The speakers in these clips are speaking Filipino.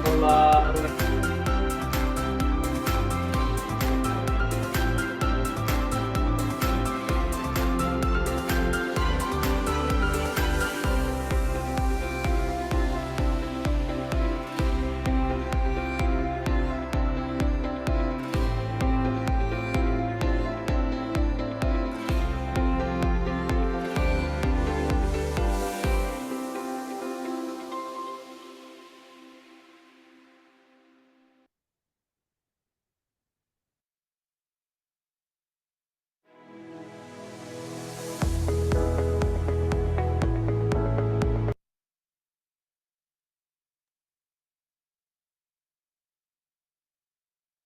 Bahwa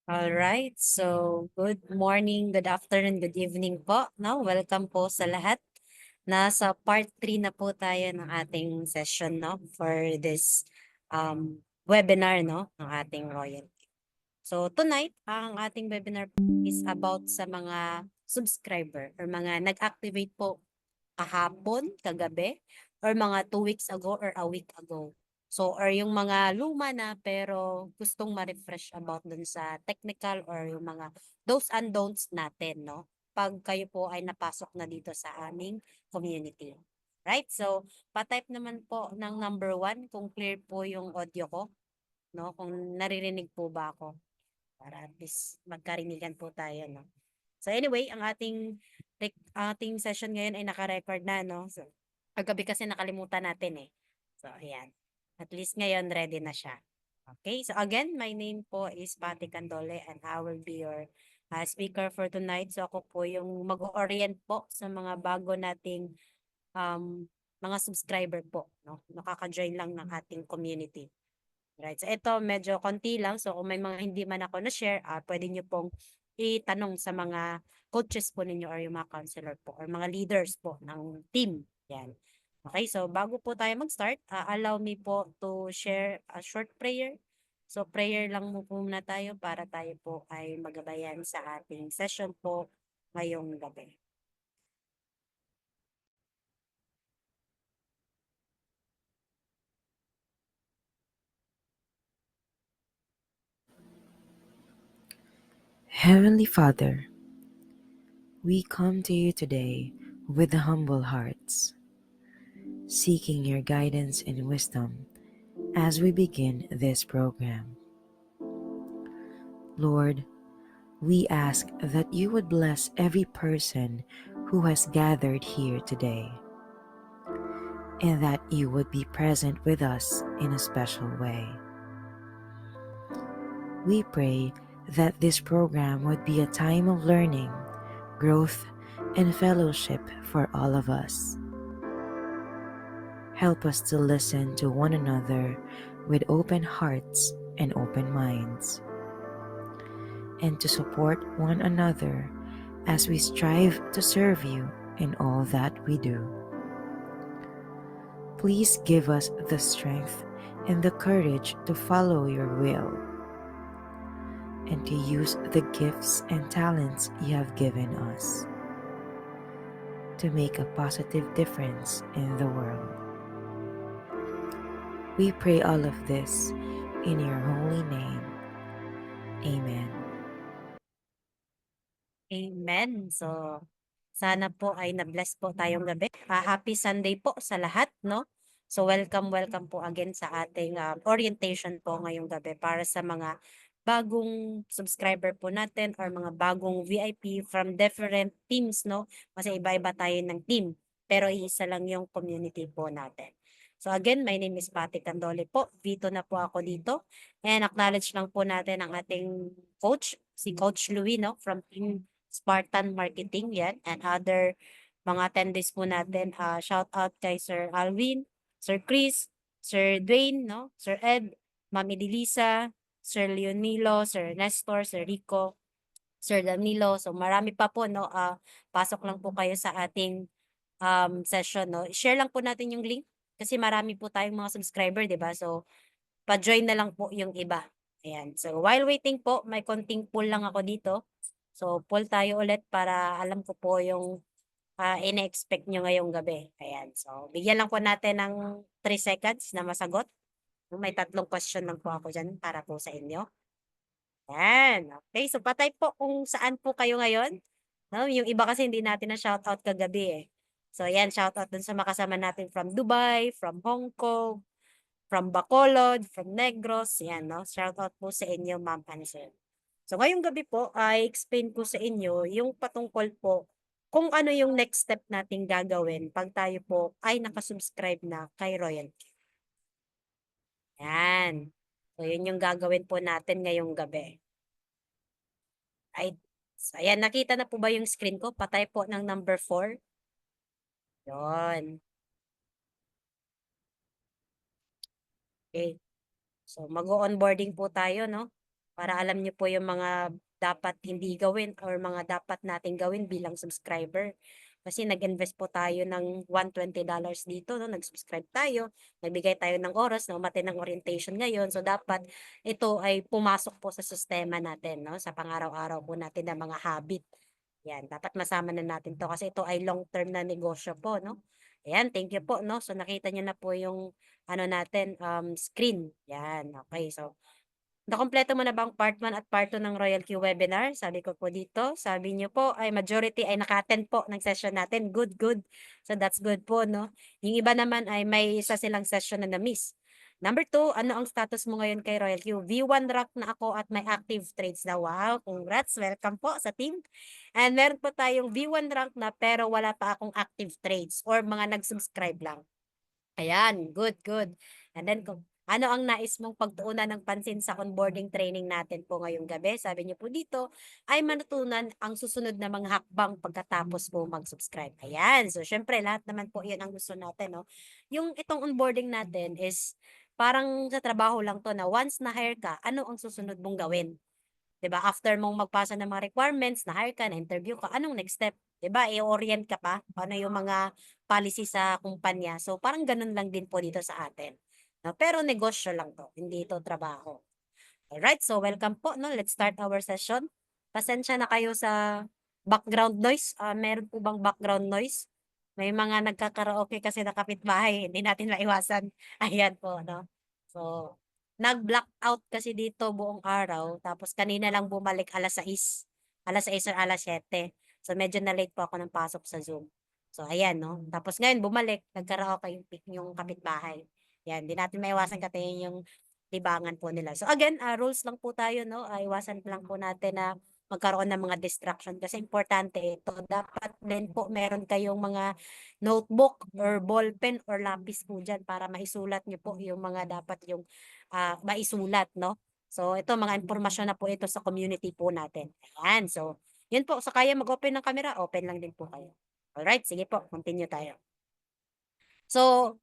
Alright, so good morning, good afternoon, good evening po. No? Welcome po sa lahat. Nasa part 3 na po tayo ng ating session no for this webinar no ng ating royalty. So tonight, ang ating webinar is about sa mga subscriber or mga nag-activate po kahapon, kagabi, or mga 2 weeks ago or a week ago. So, or yung mga luma na pero gustong ma-refresh about dun sa technical or yung mga do's and don'ts natin, no? Pag kayo po ay napasok na dito sa aming community. Right? So, pa-type naman po ng number 1 kung clear po yung audio ko, no? Kung naririnig po ba ako. Para at least magkarinigan po tayo, no? So anyway, ang ating session ngayon ay naka-record na, no? So, kagabi kasi nakalimutan natin eh. So, ayan. At least ngayon ready na siya. Okay, so again, my name po is Patty Candole and I will be your speaker for tonight. So ako po yung mag-orient po sa mga bago nating mga subscriber po, no? Nakaka-join lang ng ating community. Right. So ito medyo konti lang. So kung may mga hindi man ako na-share, pwede niyo pong itanong sa mga coaches po ninyo or yung mga counselor po or mga leaders po ng team. Yan. Okay, so bago po tayo mag-start, allow me po to share a short prayer. So prayer lang mo po muna tayo para tayo po ay magabayan sa ating session po ngayong gabi. Heavenly Father, we come to you today with humble hearts, seeking your guidance and wisdom as we begin this program. Lord, we ask that you would bless every person who has gathered here today, and that you would be present with us in a special way. We pray that this program would be a time of learning, growth, and fellowship for all of us. Help us to listen to one another with open hearts and open minds, and to support one another as we strive to serve you in all that we do. Please give us the strength and the courage to follow your will and to use the gifts and talents you have given us to make a positive difference in the world. We pray all of this in your holy name. Amen. Amen. So, sana po ay na-bless po tayong gabi. Happy Sunday po sa lahat, no? So, welcome po again sa ating orientation po ngayong gabi para sa mga bagong subscriber po natin or mga bagong VIP from different teams, no? Kasi iba-iba tayo ng team, pero iisa lang yung community po natin. So again, my name is Patty Candole po. Vito na po ako dito. And acknowledge lang po natin ang ating coach, si Coach Louie, no? From Team Spartan Marketing yan and other mga attendees po natin. Shout out kay Sir Alvin, Sir Chris, Sir Dwayne, no? Sir Ed, Ma'am Edilisa, Sir Leonilo, Sir Nestor, Sir Rico, Sir Danilo. So marami pa po, no? Pasok lang po kayo sa ating session, no? Share lang po natin yung link kasi marami po tayong mga subscriber, di ba? So pa-join na lang po yung iba. Ayan. So while waiting po, may konting pull lang ako dito. So, poll tayo ulit para alam ko po yung ine-expect nyo ngayong gabi. Ayan. So, bigyan lang po natin ng 3 seconds na masagot. May 3 question lang po ako dyan para po sa inyo. Ayan. Okay. So, patay po kung saan po kayo ngayon. No? Yung iba kasi hindi natin na shoutout kagabi eh. So, ayan. Shoutout dun sa makasama natin from Dubai, from Hong Kong, from Bacolod, from Negros. Yan, no? Shoutout po sa inyo, ma'am and sir. So, ngayong gabi po, I explain ko sa inyo yung patungkol po kung ano yung next step nating gagawin pag tayo po ay nakasubscribe na kay Royal Q. Yan. So, yun yung gagawin po natin ngayong gabi. Ay, so, ayan, nakita na po ba yung screen ko? Patay po ng number 4. Yun. Okay. So, mag-onboarding po tayo, no? Para alam niyo po yung mga dapat hindi gawin or mga dapat nating gawin bilang subscriber. Kasi nag-invest po tayo ng $120 dito, no? Nag-subscribe tayo, nagbigay tayo ng oras, no? Umattend ng orientation ngayon. So, dapat ito ay pumasok po sa sistema natin, no? Sa pang-araw-araw po natin na mga habit. Yan, dapat masama na natin to kasi ito ay long-term na negosyo po, no? Ayan, thank you po, no? So, nakita niyo na po yung natin, screen. Yan, okay. So, nakumpleto mo na ba ang part 1 at part 2 ng Royal Q webinar? Sabi ko po dito, sabi niyo po ay majority ay naka-attend po ng session natin. Good, good. So, that's good po, no? Yung iba naman ay may isa silang session na na-miss. Number 2, ano ang status mo ngayon kay Royal Q? V1 rank na ako at may active trades na. Wow, congrats. Welcome po sa team. And meron po tayong V1 rank na pero wala pa akong active trades or mga nag-subscribe lang. Ayan, good, good. And then kung ano ang nais mong pagtuunan ng pansin sa onboarding training natin po ngayong gabi? Sabi niyo po dito, ay matutunan ang susunod na mga hakbang pagkatapos po mag-subscribe. Ayan, so syempre lahat naman po yun ang gusto natin, no? Yung itong onboarding natin is parang sa trabaho lang to na once na-hire ka, ano ang susunod mong gawin? 'Di ba? After mong magpasa ng mga requirements, na-hire ka, na-interview ka, anong next step? 'Di ba? I-orient ka pa paano yung mga policy sa kumpanya. So parang ganun lang din po dito sa atin. No? Pero negosyo lang to, hindi ito trabaho. Alright, so welcome po, no? Let's start our session. Pasensya na kayo sa background noise. Meron po bang background noise? May mga nagkakaraoke kasi na kapitbahay, hindi natin maiwasan. Ayan po, no? So, nag-blackout kasi dito buong araw, tapos kanina lang bumalik alas 6. Alas 6 or alas 7. So, medyo na-late po ako ng pasok sa Zoom. So, ayan, no? Tapos ngayon, bumalik, nagkaraoke yung kapitbahay. Yan, di natin maiwasan kasi yung libangan po nila. So again, rules lang po tayo, no? Iwasan lang po natin na magkaroon ng mga distraction kasi importante ito. Dapat din po meron kayong mga notebook or ballpen or lapis po dyan para maisulat nyo po yung mga dapat yung maisulat, no? So ito, mga impormasyon na po ito sa community po natin. Ayan, so yun po. So kaya mag-open ng camera, open lang din po kayo. Alright, sige po, continue tayo. So,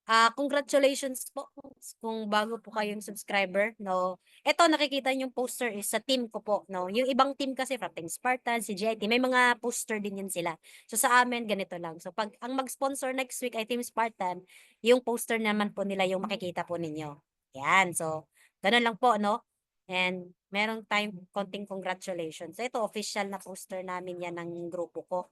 congratulations po kung bago po kayong subscriber, no. Ito nakikita yung poster is sa team ko po, no. Yung ibang team kasi from Team Spartan, si GIT, may mga poster din yun sila. So sa amin ganito lang. So pag ang mag-sponsor next week ay Team Spartan, yung poster naman po nila yung makikita po ninyo. Yan. So ganun lang po, no. And meron tayong konting congratulations. So ito official na poster namin yan ng grupo ko.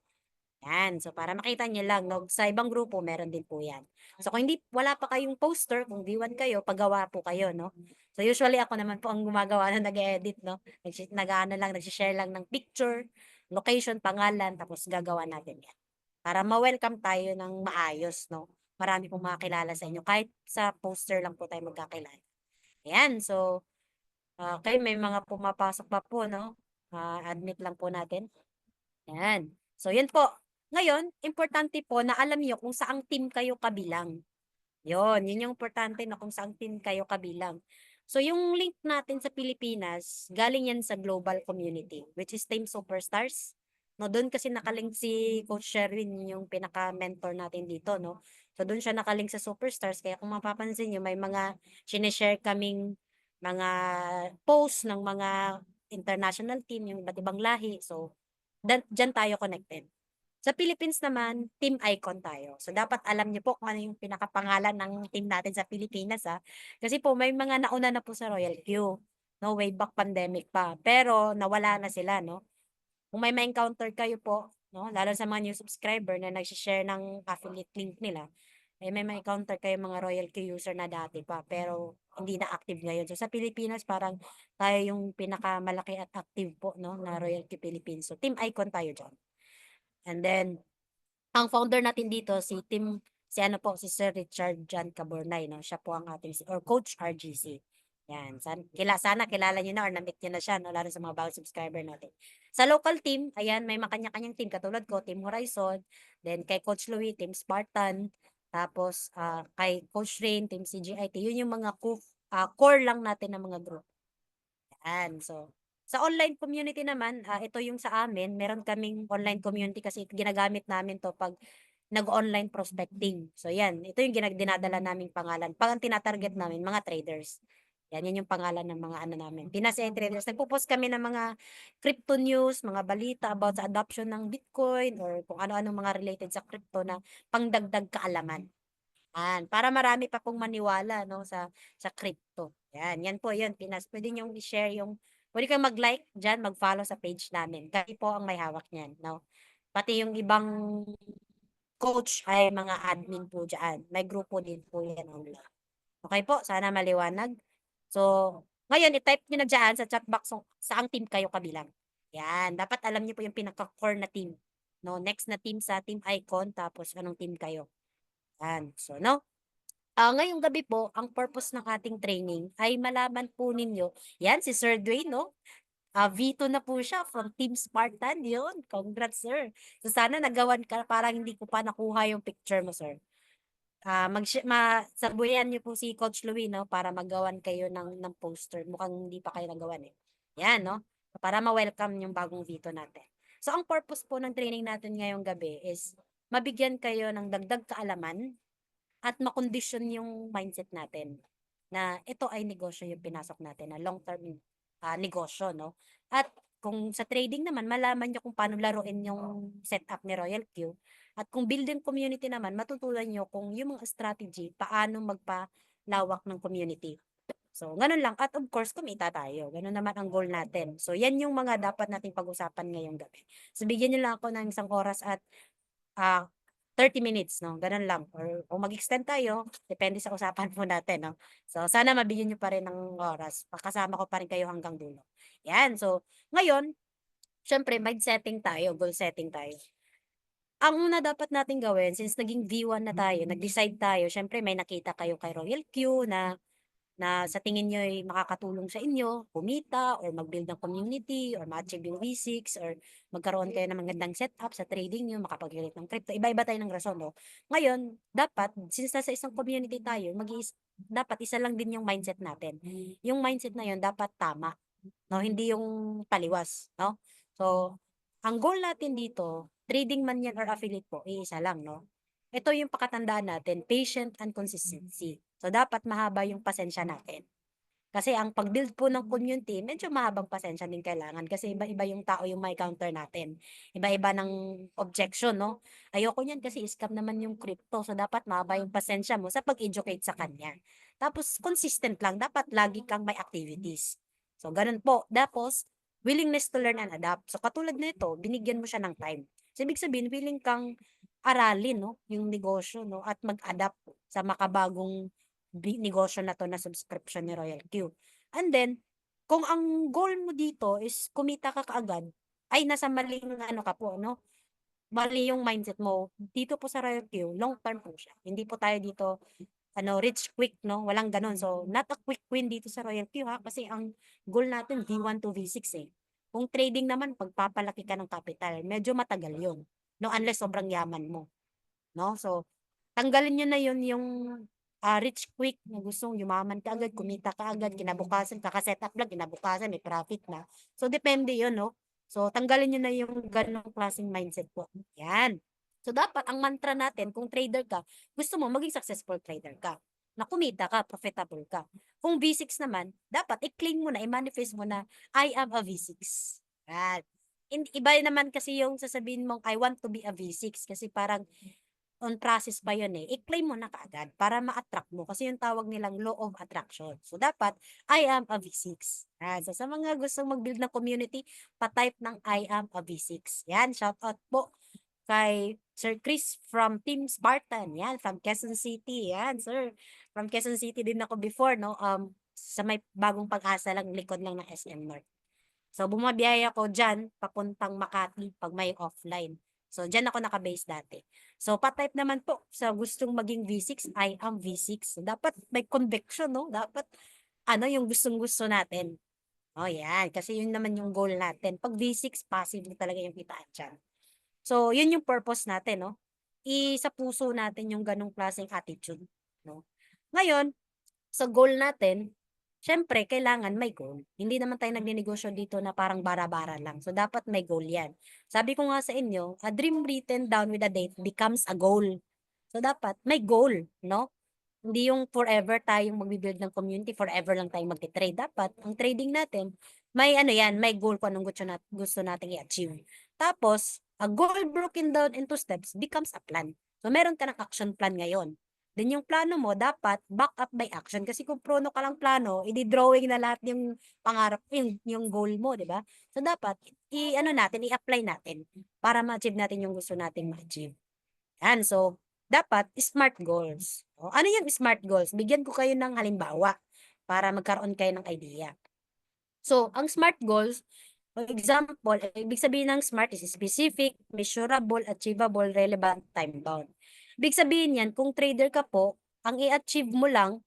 Yan. So, para makita niyo lang, no? Sa ibang grupo, meron din po yan. So, kung hindi, wala pa kayong poster, kung V1 kayo, paggawa po kayo, no? So, usually ako naman po ang gumagawa na nag-edit, no? Nag-share lang ng picture, location, pangalan, tapos gagawa natin yan. Para ma-welcome tayo ng maayos, no? Marami pong makakilala sa inyo. Kahit sa poster lang po tayo magkakilala. Ayan. So, okay, may mga pumapasok pa po, no? Admit lang po natin. Ayan. So, yun po. Ngayon, importante po na alam niyo kung saang team kayo kabilang. Yun yung importante na kung saang team kayo kabilang. So, yung link natin sa Pilipinas, galing yan sa global community, which is Team Superstars. No, doon kasi nakalink si Coach Sherwin, yung pinaka-mentor natin dito, no? So, doon siya nakalink sa Superstars. Kaya kung mapapansin niyo, may mga sinishare kaming mga posts ng mga international team, yung iba't ibang lahi. So, dyan tayo connected. Sa Philippines naman, Team Icon tayo. So, dapat alam niyo po kung ano yung pinakapangalan ng team natin sa Pilipinas, ha. Kasi po, may mga nauna na po sa Royal Q. No, way back pandemic pa. Pero, nawala na sila, no. Kung may ma-encounter kayo po, no? Lalo sa mga new subscriber na nag-share ng affiliate link nila, eh may ma-encounter kayo mga Royal Q user na dati pa pero hindi na active ngayon. So sa Pilipinas parang tayo yung pinakamalaki at active po no na Royal Q Philippines. So Team Icon tayo diyan. And then ang founder natin dito si ano po si Sir Richard John Cabornay no. Siya po ang ating or Coach RGC. Yan, sana kilala niyo na or na-meet niyo na siya no lalo sa mga bagong subscriber natin. Sa local team, ayan may makanya-kanyang team katulad ko, Team Horizon, then kay Coach Louie, Team Spartan, tapos kay Coach Rain, Team CGIT. Yun yung mga core lang natin ng mga group. Yan. So, sa online community naman, ito yung sa amin, meron kaming online community kasi ginagamit namin to pag nag-online prospecting. So, yan. Ito yung dinadala naming pangalan. Pag ang tinatarget namin, mga traders. Yan yung pangalan ng mga ano namin. Pinas traders. Nagpo-post kami ng mga crypto news, mga balita about sa adoption ng Bitcoin or kung ano-ano mga related sa crypto na pangdagdag kaalaman. Yan, para marami pa pong maniwala no sa crypto. Yan po 'yun Pinas. Pwede niyo i-share yung pwede kang mag-like diyan, mag-follow sa page namin. Kami po ang may hawak niyan, no. Pati yung ibang coach ay mga admin po diyan. May grupo din po 'yan online. Okay po, sana maliwanag. So, ngayon i-type niyo na diyan sa chat box kung saang team kayo kabilang. Yan, dapat alam niyo po yung pinaka-core na team. No, next na team sa Team Icon tapos anong team kayo. Yan. So, no? Ngayong gabi po, ang purpose ng ating training ay malaman po ninyo, yan si Sir Dwayne, no? Vito na po siya from Team Spartan, yun. Congrats, sir. So sana nagawan ka, parang hindi ko pa nakuha yung picture mo, sir. Sabuyan niyo po si Coach Louie, no? Para magawan kayo ng poster. Mukhang hindi pa kayo nagawan eh. Yan, no? Para ma-welcome yung bagong Vito natin. So, ang purpose po ng training natin ngayong gabi is mabigyan kayo ng dagdag kaalaman at makondisyon yung mindset natin na ito ay negosyo yung pinasok natin na long-term negosyo, no? At kung sa trading naman, malaman nyo kung paano laruin yung setup ni Royal Q. At kung building community naman, matutunan nyo kung yung mga strategy, paano magpalawak ng community. So, ganun lang. At of course, kumita tayo. Ganun naman ang goal natin. So, yan yung mga dapat nating pag-usapan ngayong gabi. So, bigyan nyo lang ako ng isang oras at ah 30 minutes, no? Ganun lang. Or kung mag-extend tayo, depende sa usapan po natin, no? So, sana mabigyan nyo pa rin ng oras. Pakasama ko pa rin kayo hanggang dulo. Yan. So, ngayon, syempre, mind setting tayo, goal setting tayo. Ang una dapat natin gawin, since naging V1 na tayo, nag-decide tayo, syempre, may nakita kayo kay Royal Q na sa tingin niyo ay makakatulong sa inyo, kumita, or mag-build ng community, or ma-achieve yung V6, or magkaroon kayo ng magandang setup sa trading niyo, makapag-relate ng crypto. Iba-iba tayo ng rason, no? Ngayon, dapat, since nasa isang community tayo, dapat isa lang din yung mindset natin. Yung mindset na yun, dapat tama, no? Hindi yung taliwas, no? So, ang goal natin dito, trading man yan or affiliate po, iisa lang, no? Ito yung pakatandaan natin, patient and consistency. So, dapat mahaba yung pasensya natin. Kasi ang pag-build po ng community, medyo mahabang pasensya din kailangan kasi iba-iba yung tao yung may counter natin. Iba-iba ng objection, no? Ayoko niyan kasi scam naman yung crypto. So, dapat mahaba yung pasensya mo sa pag-educate sa kanya. Tapos, consistent lang. Dapat lagi kang may activities. So, ganun po. Tapos, willingness to learn and adapt. So, katulad nito, binigyan mo siya ng time. So, ibig sabihin, willing kang aralin, no? Yung negosyo, no? At mag-adapt sa makabagong negosyo na 'to na subscription ni Royal Q. And then, kung ang goal mo dito is kumita ka kaagad, ay nasa maling ano ka po 'no, mali yung mindset mo. Dito po sa Royal Q, long term po siya. Hindi po tayo dito ano, rich quick 'no, walang gano'n. So, not a quick win dito sa Royal Q ha, kasi ang goal natin V1 to V6 eh. Kung trading naman pagpapalaki ka ng capital, medyo matagal 'yun, 'no, unless sobrang yaman mo, 'no. So, tanggalin niyo na 'yun yung rich quick na gustong yumaman kaagad, kumita kaagad, kinabukasan kaka-set up lang, kinabukasan may profit na. So, depende 'yun 'no. So, tanggalin niyo na yung gano'ng klaseng mindset po, 'yan. So, dapat ang mantra natin kung trader ka, gusto mo maging successful trader ka, na kumita ka, profitable ka. Kung V6 naman, dapat i-claim mo na, i-manifest mo na, "I am a V6." Yan. Iba naman kasi yung sasabihin mong, "I want to be a V6," kasi parang on process pa yun eh, i-claim mo na kaagad para ma-attract mo kasi yung tawag nilang law of attraction. So, dapat, I am a V6. So, sa mga gustong mag-build ng community, pa-type ng I am a V6. Yan, shout out po kay Sir Chris from Team Spartan. Yan, from Quezon City. Yan, sir. From Quezon City din ako before, no? Sa may bagong pag-asa lang, likod lang ng SM North. So, bumabiyaya ko dyan, papuntang Makati, pag may offline. So, dyan ako naka-base dati. So, pa-type naman po sa gustong maging V6, I am V6. So, dapat may conviction, no? Dapat, yung gustong-gusto natin. Oh, yan. Kasi yun naman yung goal natin. Pag V6, passive na talaga yung kitaan dyan. So, yun yung purpose natin, no? Sa puso natin yung ganong klaseng attitude, no? Ngayon, sa goal natin, syempre, kailangan may goal. Hindi naman tayo nagninegosyo dito na parang bara-bara lang. So, dapat may goal yan. Sabi ko nga sa inyo, a dream written down with a date becomes a goal. So, dapat may goal, no? Hindi yung forever tayong magbibuild ng community, forever lang tayong magti-trade. Dapat, ang trading natin, may may goal kung anong gusto nating i-achieve. Tapos, a goal broken down into steps becomes a plan. So, meron ka ng action plan ngayon. Then yung plano mo, dapat back up by action. Kasi kung prono ka lang plano, i-drawing na lahat yung pangarap, yung goal mo, di ba? So, dapat, i-apply natin para ma-achieve natin yung gusto nating ma-achieve. Yan, so, dapat, smart goals. Ano yung smart goals? Bigyan ko kayo ng halimbawa para magkaroon kayo ng idea. So, ang smart goals, for example, ibig sabihin ng SMART is specific, measurable, achievable, relevant, time-bound. Ibig sabihin yan, kung trader ka po, ang i-achieve mo lang,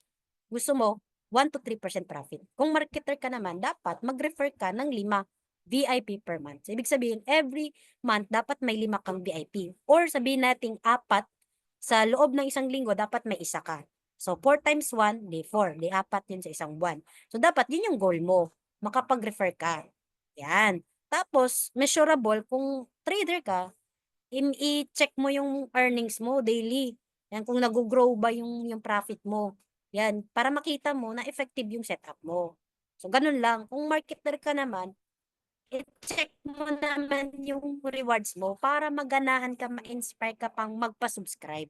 gusto mo, 1 to 3% profit. Kung marketer ka naman, dapat mag-refer ka ng 5 VIP per month. So, ibig sabihin, every month, dapat may 5 kang VIP. Or sabihin natin 4, sa loob ng isang linggo, dapat may 1 ka. So, 4 times 1, di 4. Di 4 yun sa isang buwan. So, dapat yun yung goal mo. Makapag-refer ka. Yan. Tapos, measurable, kung trader ka, i-check mo yung earnings mo daily. Yan, kung nag-grow ba yung profit mo. Yan, para makita mo na effective yung setup mo. So, ganun lang. Kung marketer ka naman, i-check mo naman yung rewards mo para maganahan ka, ma-inspire ka pang magpa-subscribe.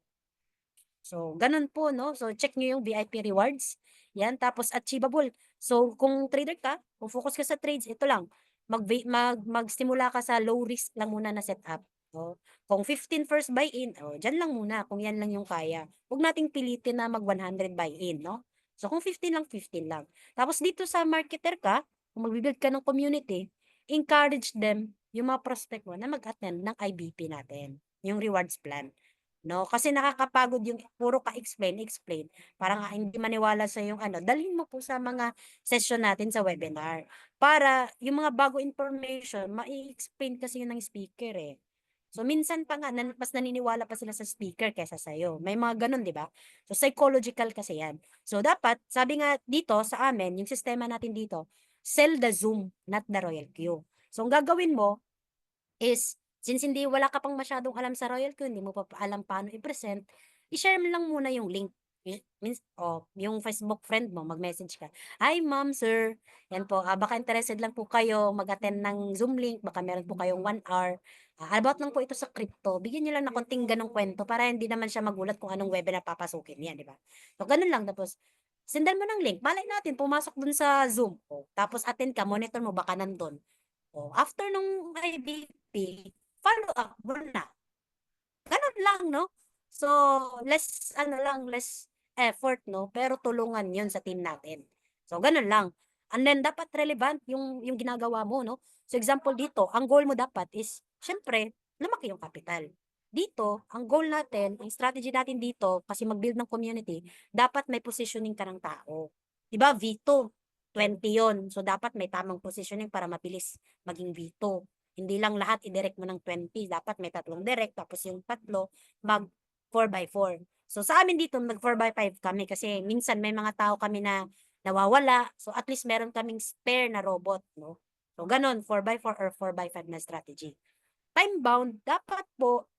So, ganun po, no? So, check nyo yung VIP rewards. Yan, tapos achievable. So, kung trader ka, kung focus ka sa trades, ito lang. Magsimula ka sa low risk lang muna na setup. Kung 15 first buy-in, dyan lang muna, kung yan lang yung kaya. Huwag nating pilitin na mag 100 buy-in, no? So, kung 15 lang, 15 lang. Tapos dito sa marketer ka, kung magbibuild ka ng community, encourage them, yung mga prospect mo, na mag-attend ng IBP natin, yung rewards plan. No? Kasi nakakapagod yung puro ka-explain, para nga hindi maniwala sa yung dalhin mo po sa mga session natin sa webinar. Para yung mga bago information, ma-explain kasi yun ng speaker eh. So, minsan pa nga, mas naniniwala pa sila sa speaker kaysa sa'yo. May mga ganun, di ba? So, psychological kasi yan. So, dapat, sabi nga dito sa amin, yung sistema natin dito, sell the Zoom, not the Royal Queue. So, ang gagawin mo is, since wala ka pang masyadong alam sa Royal Queue, hindi mo pa alam paano i-present, i-share mo lang muna yung link. Yung Facebook friend mo, mag-message ka. Hi, ma'am, sir. Yan po, baka interested lang po kayo mag-attend ng Zoom link, baka meron po kayong 1 hour. About lang po ito sa crypto. Bigyan niyo lang na konting ganong kwento para hindi naman siya magulat kung anong webinar papasukin yan, di ba? So, ganun lang. Tapos, sendan mo ng link. Malay natin, pumasok dun sa Zoom. Tapos, attend ka, monitor mo, baka nandun. After nung IBP, follow up mo na. Ganun lang, no? So, less effort, no? Pero tulungan yun sa team natin. So, ganun lang. And then, dapat relevant yung ginagawa mo, no? So, example dito, ang goal mo dapat is, syempre, lumaki yung capital. Dito, ang goal natin, ang strategy natin dito, kasi mag-build ng community, dapat may positioning ka ng tao. Diba, V2, 20 yon. So, dapat may tamang positioning para mabilis maging V2. Hindi lang lahat i-direct mo ng 20. Dapat may 3 direct, tapos yung 3, mag 4x4. So, sa amin dito, mag 4x5 kami kasi minsan may mga tao kami na nawawala. So, at least meron kaming spare na robot, no? So, ganun, 4x4 or 4x5 na strategy. Time-bound, dapat po,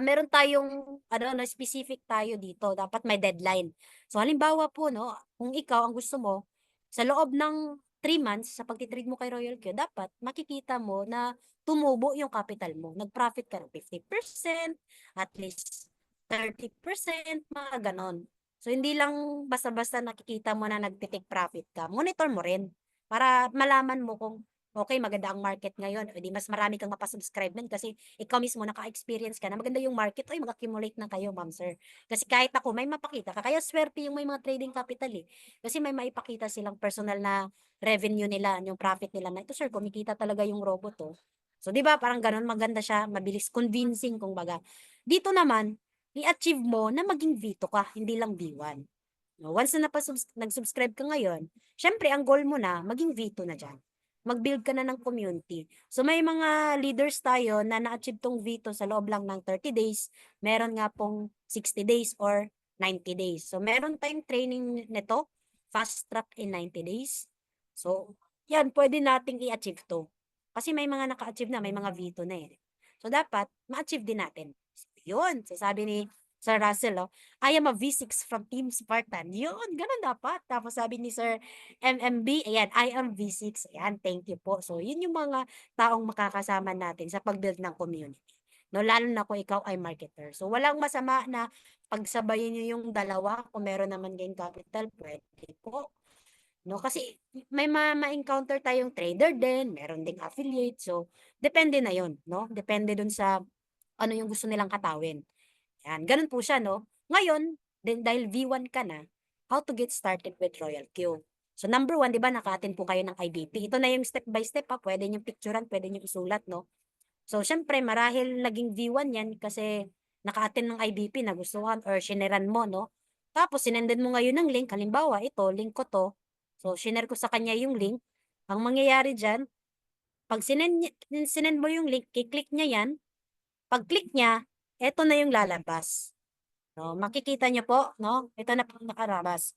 meron tayong, na specific tayo dito. Dapat may deadline. So, halimbawa po, no, kung ikaw, ang gusto mo, sa loob ng 3 months, sa pagtitrade mo kay Royal Q, dapat makikita mo na tumubo yung capital mo. Nag-profit ka ng 50%, at least 30%, mga ganon. So, hindi lang basta-basta nakikita mo na nagtitake profit ka. Monitor mo rin para malaman mo kung okay, maganda ang market ngayon. O di mas marami kang mapasubscribe nun kasi ikaw mismo naka-experience ka na maganda yung market. Ay, mag-accumulate na kayo, ma'am, sir. Kasi kahit ako, may mapakita ka. Kaya swerte yung may mga trading capital eh. Kasi may maipakita silang personal na revenue nila, yung profit nila na ito, sir, kumikita talaga yung robot to. So, di ba, parang ganun, maganda siya, mabilis, convincing, kung baga. Dito naman, i-achieve mo na maging V2 ka, hindi lang V1. No, once na nag-subscribe ka ngayon, syempre ang goal mo na maging V2 na diyan. Mag-build ka na ng community. So may mga leaders tayo na na-achieve tong V2 sa loob lang ng 30 days, meron nga pong 60 days or 90 days. So meron tayong training nito, fast track in 90 days. So yan, pwede nating i-achieve to. Kasi may mga naka-achieve na, may mga V2 na eh. So dapat ma-achieve din natin. So, yun, sasabi ni Sir Russell, oh, I am a V6 from Team Spartan. Yun, ganun dapat. Tapos sabi ni Sir MMB, ayan, I am V6. Ayan, thank you po. So, yun yung mga taong makakasama natin sa pag-build ng community. No, lalo na kung ikaw ay marketer. So, walang masama na pagsabayin nyo yung dalawa. Kung meron naman gain capital, pwede po. No, kasi may ma-encounter tayong trader din, meron ding affiliate. So, depende na yun, no? Depende dun sa ano yung gusto nilang katawin. Yan, ganun po siya, no? Ngayon, dahil V1 ka na, how to get started with Royal Q. So, number 1, di ba, naka-attend po kayo ng IBP. Ito na yung step by step, ha? Pwede nyo picturean, pwede nyo isulat, no? So, syempre, marahil naging V1 yan kasi naka-attend ng IBP, nagustuhan, or shineran mo, no? Tapos, sinendan mo ngayon ng link. Halimbawa, ito, link ko to. So, shinare ko sa kanya yung link. Ang mangyayari dyan, pag sinend mo yung link, kiklik niya yan. Pag click niya, eto na yung lalabas. No, makikita niyo po, no? Ito na po nakarabas.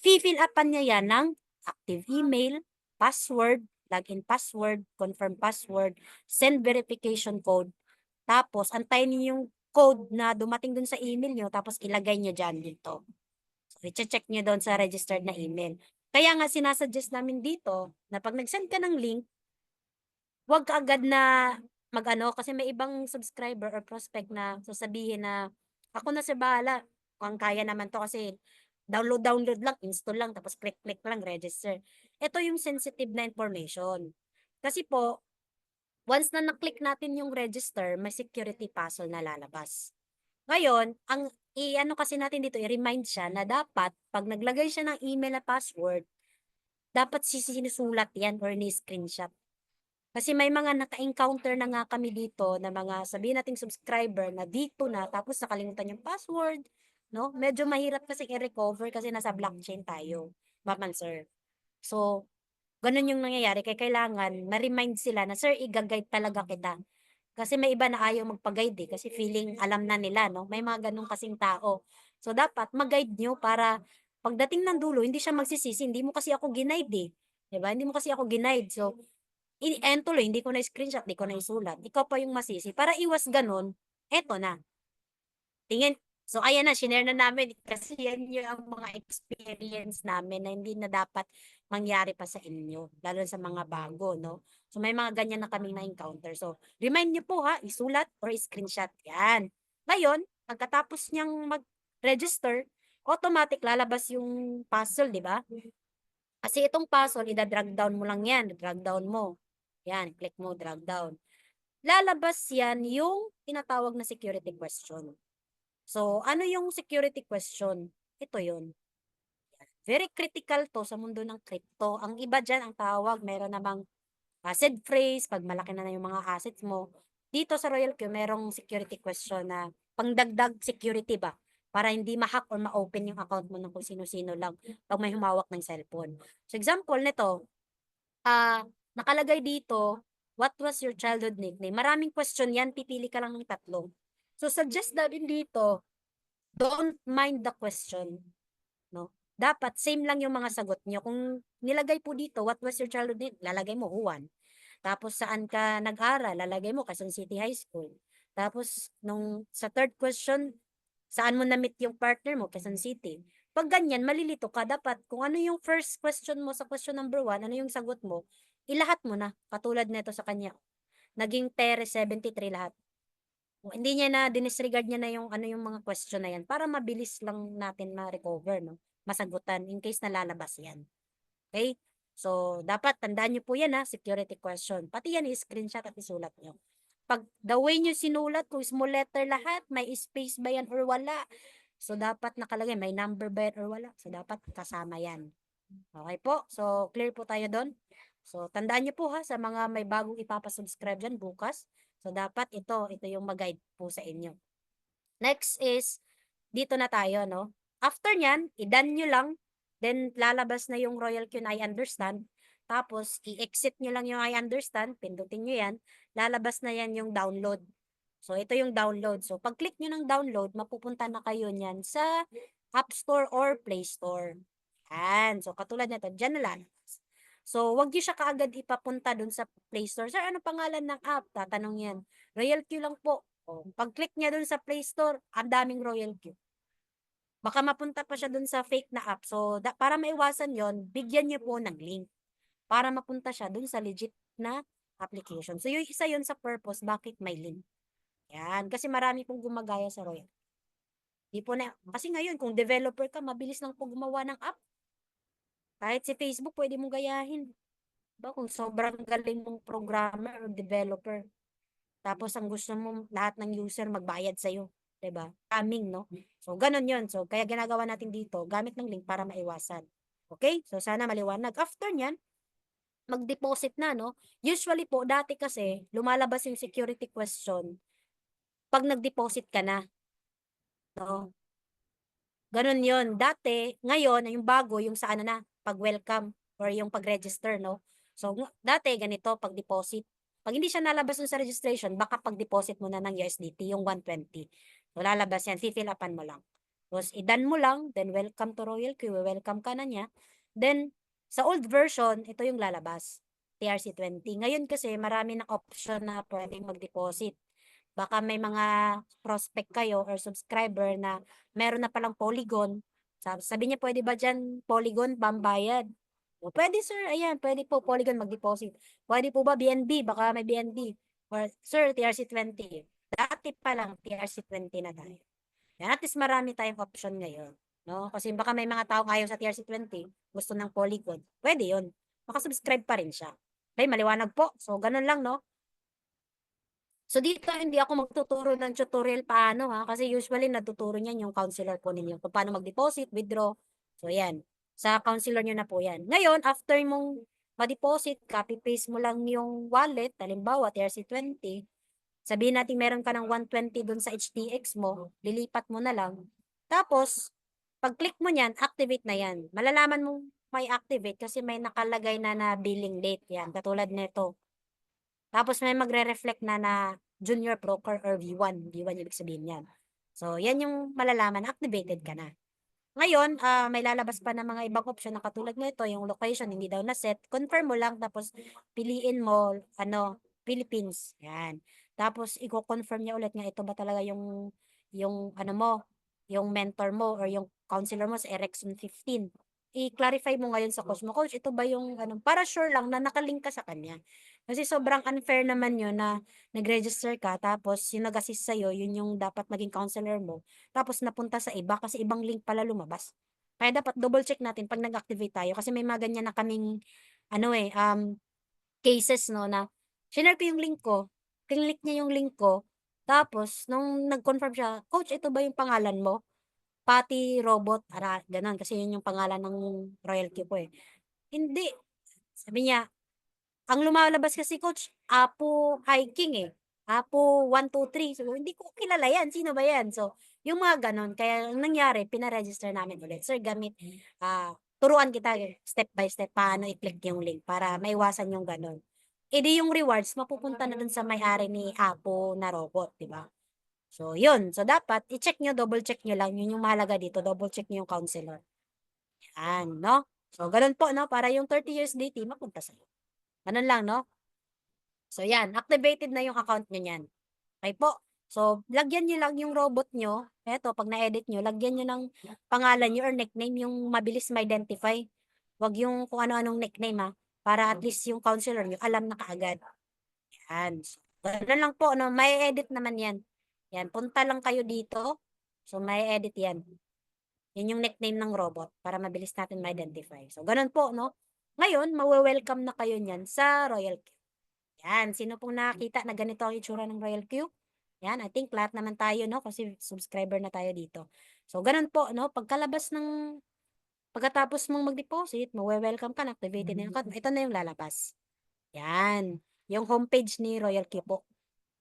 Fill upan niya yan ng active email, password, login password, confirm password, send verification code. Tapos, antayin niyo yung code na dumating dun sa email niyo, tapos ilagay niyo dyan dito. So, i-check niyo doon sa registered na email. Kaya nga, sinasuggest namin dito na pag nag-send ka ng link, huwag ka agad na mag-ano, kasi may ibang subscriber or prospect na sasabihin na, ako na si bahala, kung kaya naman to kasi download lang, install lang, tapos click lang, register. Ito yung sensitive na information. Kasi po, once na na-click natin yung register, may security puzzle na lalabas. Ngayon, ang i-ano kasi natin dito, i-remind siya na dapat, pag naglagay siya ng email na password, dapat sinusulat yan or ni-screenshot. Kasi may mga naka-encounter na nga kami dito na mga sabihin nating subscriber na dito na tapos nakalimutan yung password, no? Medyo mahirap kasi i-recover kasi nasa blockchain tayo, ma'am and sir. So, ganun yung nangyayari kaya kailangan ma-remind sila na, sir, i-guide talaga kita. Kasi may iba na ayaw magpa-guide kasi feeling alam na nila, no? May mga ganun kasing tao. So, dapat mag-guide nyo para pagdating ng dulo, hindi siya magsisisi, hindi mo kasi ako ginaide eh. Diba? Hindi mo kasi ako ginaide. So, tuloy, hindi ko na screenshot, hindi ko na isulat. Ikaw pa yung masisi. Para iwas ganun, eto na. Tingin. So, ayan na, shinare na namin. Kasi yan yung ang mga experience namin na hindi na dapat mangyari pa sa inyo. Lalo sa mga bago, no? So, may mga ganyan na kaming na-encounter. So, remind nyo po ha, isulat or screenshot. Yan. Ngayon, pagkatapos niyang mag-register, automatic lalabas yung puzzle, di ba? Kasi itong puzzle, ida-drag down mo lang yan. Drag down mo. Yan, click mo, drag down. Lalabas yan yung tinatawag na security question. So, ano yung security question? Ito yun. Very critical to sa mundo ng crypto. Ang iba dyan, ang tawag, meron namang asset phrase, pag malaki na yung mga assets mo. Dito sa Royal Q, merong security question na pangdagdag security ba? Para hindi ma-hack or ma-open yung account mo ng kung sino-sino lang pag may humawak ng cellphone. So, example nito, nakalagay dito, what was your childhood nickname? Maraming question yan, pipili ka lang ng tatlo. So, suggest namin dito, don't mind the question. No? Dapat, same lang yung mga sagot nyo. Kung nilagay po dito, what was your childhood nickname? Lalagay mo, Juan. Tapos, saan ka nag-aral? Lalagay mo, Quezon City High School. Tapos, sa third question, saan mo na-meet yung partner mo? Quezon City. Pag ganyan, malilito ka. Dapat, kung ano yung first question mo sa question number 1, ano yung sagot mo, ilahat mo na. Katulad nito sa kanya. Naging Tere 73 lahat. Hindi niya na dinisregard niya na yung ano yung mga question na yan para mabilis lang natin ma-recover, no? Masagutan in case nalalabas yan. Okay? So, dapat tandaan niyo po yan ha, security question. Pati yan i-screenshot at isulat niyo. Pag the way niyo sinulat, kung small letter lahat, may space ba yan or wala? So, dapat nakalagay, may number ba yan or wala? So, dapat kasama yan. Okay po? So, clear po tayo doon. So, tandaan niyo po ha, sa mga may bagong ipapasubscribe dyan bukas. So, dapat ito yung mag-guide po sa inyo. Next is, dito na tayo, no? After nyan, i-done nyo lang. Then, lalabas na yung Royal Queen I Understand. Tapos, i-exit nyo lang yung I Understand. Pindutin nyo yan. Lalabas na yan yung download. So, ito yung download. So, pag-click nyo ng download, mapupunta na kayo nyan sa App Store or Play Store. Yan. So, katulad nito, dyan na lang. So, wag nyo siya kaagad ipapunta dun sa Play Store. Sir, ano pangalan ng app? Tatanong yan. Royal Q lang po. O, pag-click niya dun sa Play Store, ang daming Royal Q. Baka mapunta pa siya dun sa fake na app. So, para maiwasan yon, bigyan niyo po ng link para mapunta siya dun sa legit na application. So, yung isa yun sa purpose, bakit may link. Yan. Kasi marami pong gumagaya sa Royal. Di po na, kasi ngayon, kung developer ka, mabilis lang po gumawa ng app. Kahit si Facebook, pwede mong gayahin. Diba? Kung sobrang galing mong programmer or developer. Tapos, ang gusto mo, lahat ng user magbayad sa'yo. Diba? Coming, no? So, ganun yun. So, kaya ginagawa natin dito, gamit ng link para maiwasan. Okay? So, sana maliwanag. After nyan, mag-deposit na, no? Usually po, dati kasi, lumalabas yung security question pag nag-deposit ka na. No? Ganun yun. Dati, ngayon, yung bago, yung sa ano na, pag-welcome or yung pag-register, no? So, dati, ganito, pag-deposit. Pag hindi siya nalabas dun sa registration, baka pag-deposit mo na ng USDT, yung 120. So, lalabas yan, fill upan mo lang. Tapos, i-done mo lang, then welcome to Royal Q, welcome ka na niya. Then, sa old version, ito yung lalabas, TRC20. Ngayon kasi, marami na option na pwedeng mag-deposit. Baka may mga prospect kayo or subscriber na meron na palang Polygon. Sabi niya, pwede ba dyan Polygon pambayad? O, pwede sir, ayan, pwede po Polygon mag-deposit. Pwede po ba BNB? Baka may BNB. Or sir, TRC20. Dati pa lang, TRC20 na tayo. Yan, at least marami tayong option ngayon. No? Kasi baka may mga taong ayaw sa TRC20, gusto ng Polygon. Pwede yun. Makasubscribe pa rin siya. Okay, maliwanag po. So, ganun lang, no? So, dito hindi ako magtuturo ng tutorial paano ha, kasi usually natuturo niyan yung counselor po ninyo kung paano mag-deposit, withdraw. So, yan. Sa counselor nyo na po yan. Ngayon, after mong ma-deposit, copy-paste mo lang yung wallet, halimbawa, TRC20, sabihin natin meron ka ng 120 dun sa HTX mo, lilipat mo na lang. Tapos, pag-click mo niyan, activate na yan. Malalaman mo may activate kasi may nakalagay na billing date yan, katulad nito. Tapos may magre-reflect na junior broker or V1. V1 ibig sabihin yan. So, yan yung malalaman, activated ka na. Ngayon, may lalabas pa ng mga ibang option na katulad nito, yung location, hindi daw na-set. Confirm mo lang, tapos piliin mo, Philippines. Yan. Tapos, i-confirm niya ulit nga, ito ba talaga yung ano mo, yung mentor mo, or yung counselor mo sa Ericsson 15. I-clarify mo ngayon sa coach mo, coach, ito ba yung, para sure lang na nakalink ka sa kanya. Kasi sobrang unfair naman yun na nag-register ka, tapos yung nag-assist sa'yo, yun yung dapat maging counselor mo, tapos napunta sa iba kasi ibang link pala lumabas. Kaya dapat double check natin pag nag-activate tayo kasi may mga ganyan na kaming cases no na shinare ko yung link ko, click niya yung link ko, tapos nung nag-confirm siya, coach, ito ba yung pangalan mo? Pati robot, ganun kasi yun yung pangalan ng royalty ko eh. Hindi. Sabi niya, ang lumalabas kasi coach, Apo Hiking eh. Apo 1, 2, 3. So, hindi ko kilala yan. Sino ba yan? So, yung mga ganon. Kaya, ang nangyari, pinaregister namin ulit. Sir, turuan kita step by step paano i-click yung link para maiwasan yung ganon. E di yung rewards, mapupunta na dun sa may-ari ni Apo na robot, di ba? So, yun. So, dapat, i-check nyo, double check nyo lang. Yun yung mahalaga dito. Double check nyo yung counselor. Yan, no? So, ganun po, no? Para yung 30 years DT, mapunta sa'yo. Ganun lang, no? So, yan. Activated na yung account nyo yan. Okay po. So, lagyan nyo lang yung robot nyo. Eto, pag na-edit nyo, lagyan nyo ng pangalan nyo or nickname yung mabilis ma-identify. Huwag yung kung ano-anong nickname, ha. Para at least yung counselor nyo, alam na kaagad. Yan. So, ganun lang po, no? May edit naman yan. Yan, punta lang kayo dito. So, may edit yan. Yun yung nickname ng robot para mabilis natin ma-identify. So, ganun po, no? Ngayon, mawe-welcome na kayo niyan sa Royal Queue. Yan, sino pong nakakita na ganito ang itsura ng Royal Queue? Yan, I think lahat naman tayo, no? Kasi subscriber na tayo dito. So, ganun po, no? Pagkatapos mong mag-deposit, mawe-welcome ka na, activated na yung account. Ito na yung lalabas. Yan, yung homepage ni Royal Queue po.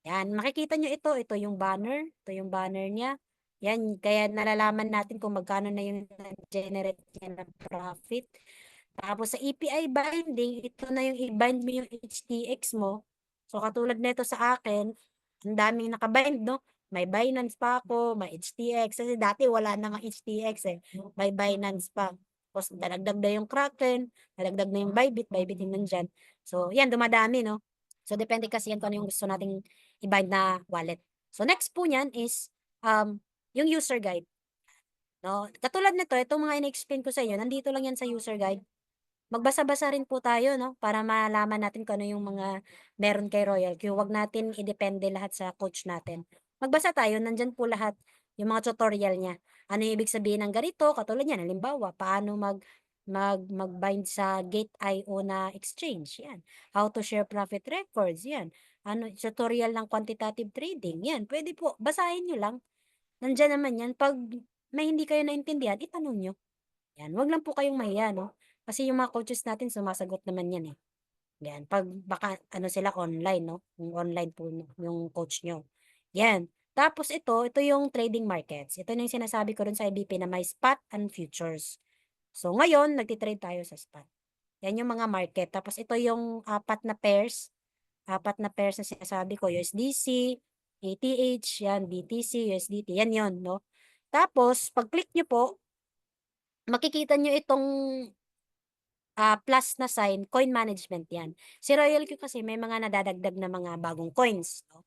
Yan, makikita nyo ito yung banner, ito yung banner niya. Yan, kaya nalalaman natin kung magkano na yung generate niya na profit. Tapos sa API binding, ito na yung i-bind mo yung HTX mo. So katulad nito sa akin, ang daming nakabind, no? May Binance pa ako, may HTX. Kasi dati wala namang HTX eh. May Binance pa. Tapos dalagdag na yung Kraken, dalagdag na yung Bybit yung nandyan. So yan, dumadami, no? So depende kasi yan kung ano yung gusto nating i-bind na wallet. So next po niyan is yung user guide. No? Katulad nito, itong mga in-explain ko sa inyo, nandito lang yan sa user guide. Magbasa-basa rin po tayo, no? Para malaman natin kung ano yung mga meron kay Royal Q. Huwag natin idepende lahat sa coach natin. Magbasa tayo, nandyan po lahat yung mga tutorial niya. Ano yung ibig sabihin ng ganito? Katulad yan, halimbawa, paano mag-bind sa Gate.io na exchange. Yan. How to share profit records. Yan. Ano, tutorial ng quantitative trading. Yan. Pwede po, basahin nyo lang. Nandyan naman yan. Pag may hindi kayo naintindihan, itanong nyo. Yan. Huwag lang po kayong mahiya, no? Kasi yung mga coaches natin, sumasagot naman yan eh. Yan. Pag baka, ano sila online, no? Yung online po, yung coach nyo. Yan. Tapos ito yung trading markets. Ito na yung sinasabi ko rin sa IBP na may spot and futures. So, ngayon, nagtitrade tayo sa spot. Yan yung mga market. Tapos ito yung apat na pairs na sinasabi ko, USDC, ATH, yan, BTC, USDT, yan yon, no? Tapos, pag-click nyo po, makikita nyo itong plus na sign, coin management yan. Si Royal Q kasi may mga nadadagdag na mga bagong coins, no?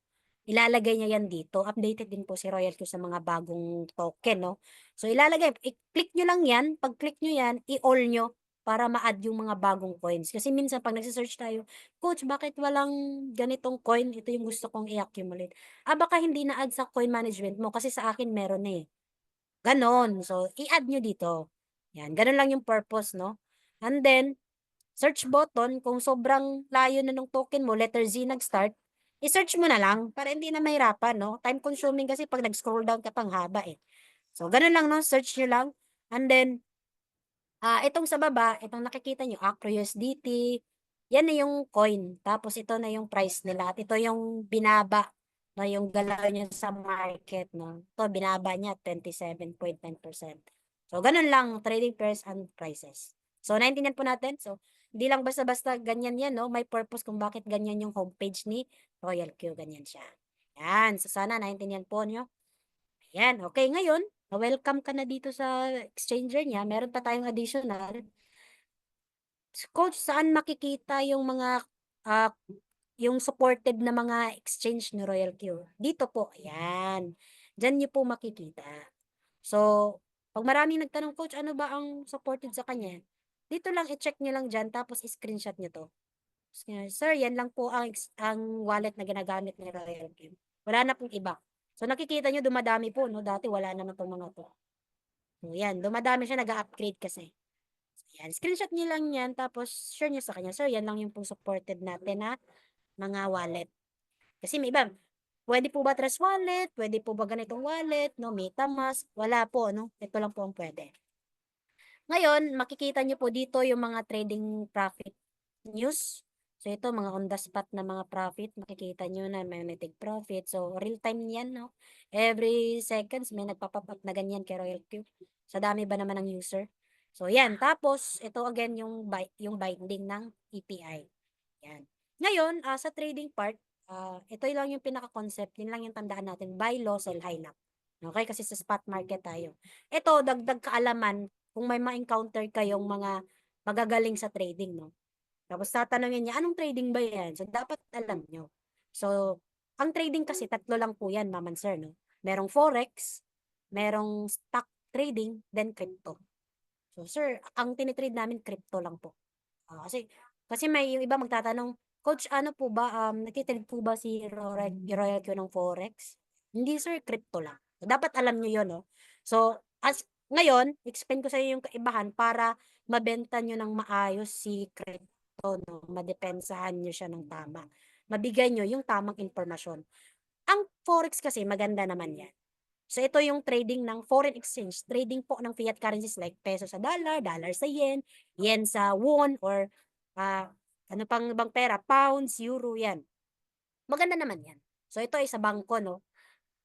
Ilalagay niya yan dito. Updated din po si Royal Q sa mga bagong token, no? So, i-click nyo lang yan. Pag-click nyo yan, i-all nyo para ma-add yung mga bagong coins. Kasi minsan, pag nagsisearch tayo, Coach, bakit walang ganitong coin? Ito yung gusto kong i-accumulate. Baka hindi na-add sa coin management mo kasi sa akin meron na eh. Ganon. So, i-add nyo dito. Yan. Ganon lang yung purpose, no? And then, search button, kung sobrang layo na ng token mo, letter Z nag-start, i-search mo na lang para hindi na mahirapan, no? Time consuming kasi pag nag-scroll down ka pang haba eh. So, ganun lang, no? Search nyo lang. And then, itong sa baba, itong nakikita nyo, Acro USDT, yan na yung coin. Tapos ito na yung price nila. At ito yung binaba, no? Yung galaw niya sa market, no? Ito, binaba niya 27.9%. So, ganun lang, trading pairs and prices. So, naintindihan po natin. So, hindi lang basta-basta ganyan yan, no? May purpose kung bakit ganyan yung homepage ni Royal Q. Ganyan siya. Yan. So, sana naintindihan po nyo. Ayan. Okay, ngayon, welcome ka na dito sa exchanger niya. Meron pa tayong additional. Coach, saan makikita yung mga yung supported na mga exchange ni Royal Q? Dito po. Ayan. Diyan niyo po makikita. So, pag maraming nagtanong, Coach, ano ba ang supported sa kanya? Dito lang, i-check nyo lang dyan, tapos i-screenshot nyo to. Sir, yan lang po ang wallet na ginagamit ni Royal Q. Wala na pong iba. So, nakikita nyo, dumadami po, no? Dati wala naman itong mga to. So, yan, dumadami siya, nag-upgrade kasi. So, yan, screenshot nyo lang yan, tapos share nyo sa kanya. Sir, yan lang yung pong supported natin na mga wallet. Kasi may iba, pwede po ba Trust Wallet? Pwede po ba ganitong wallet? No, MetaMask? Wala po, no? Ito lang po ang pwede. Ngayon, makikita nyo po dito yung mga trading profit news. So, ito, mga on the spot na mga profit. Makikita nyo na may take profit. So, real time yan, no? Every seconds, may nagpapop up na ganyan kay Royal Q. Sa dami ba naman ng user? So, yan. Tapos, ito again, yung binding ng API. Yan. Ngayon, sa trading part, ito lang yung pinaka-concept. Yun lang yung tandaan natin. Buy low, sell high lang. Okay? Kasi sa spot market tayo. Ito, dagdag kaalaman kung may ma-encounter kayong mga magagaling sa trading, no? Tapos tatanungin niya, anong trading ba yan? So, dapat alam nyo. So, ang trading kasi, tatlo lang po yan, Maman Sir, no? Merong forex, merong stock trading, then crypto. So, sir, ang tinitrade namin, crypto lang po. Kasi may yung iba magtatanong, Coach, ano po ba, nagtitrade po ba si Royal Q ng forex? Hindi sir, crypto lang. So, dapat alam nyo yun, no? So, ngayon, explain ko sa iyo yung kaibahan para mabenta nyo ng maayos si crypto, no? Madepensahan nyo siya ng tama. Mabigay nyo yung tamang impormasyon. Ang forex kasi maganda naman yan. So, ito yung trading ng foreign exchange. Trading po ng fiat currencies like peso sa dollar, dollar sa yen, yen sa won, or ah, ano pang ibang pera, pounds, euro, yan. Maganda naman yan. So, ito ay sa bangko, no?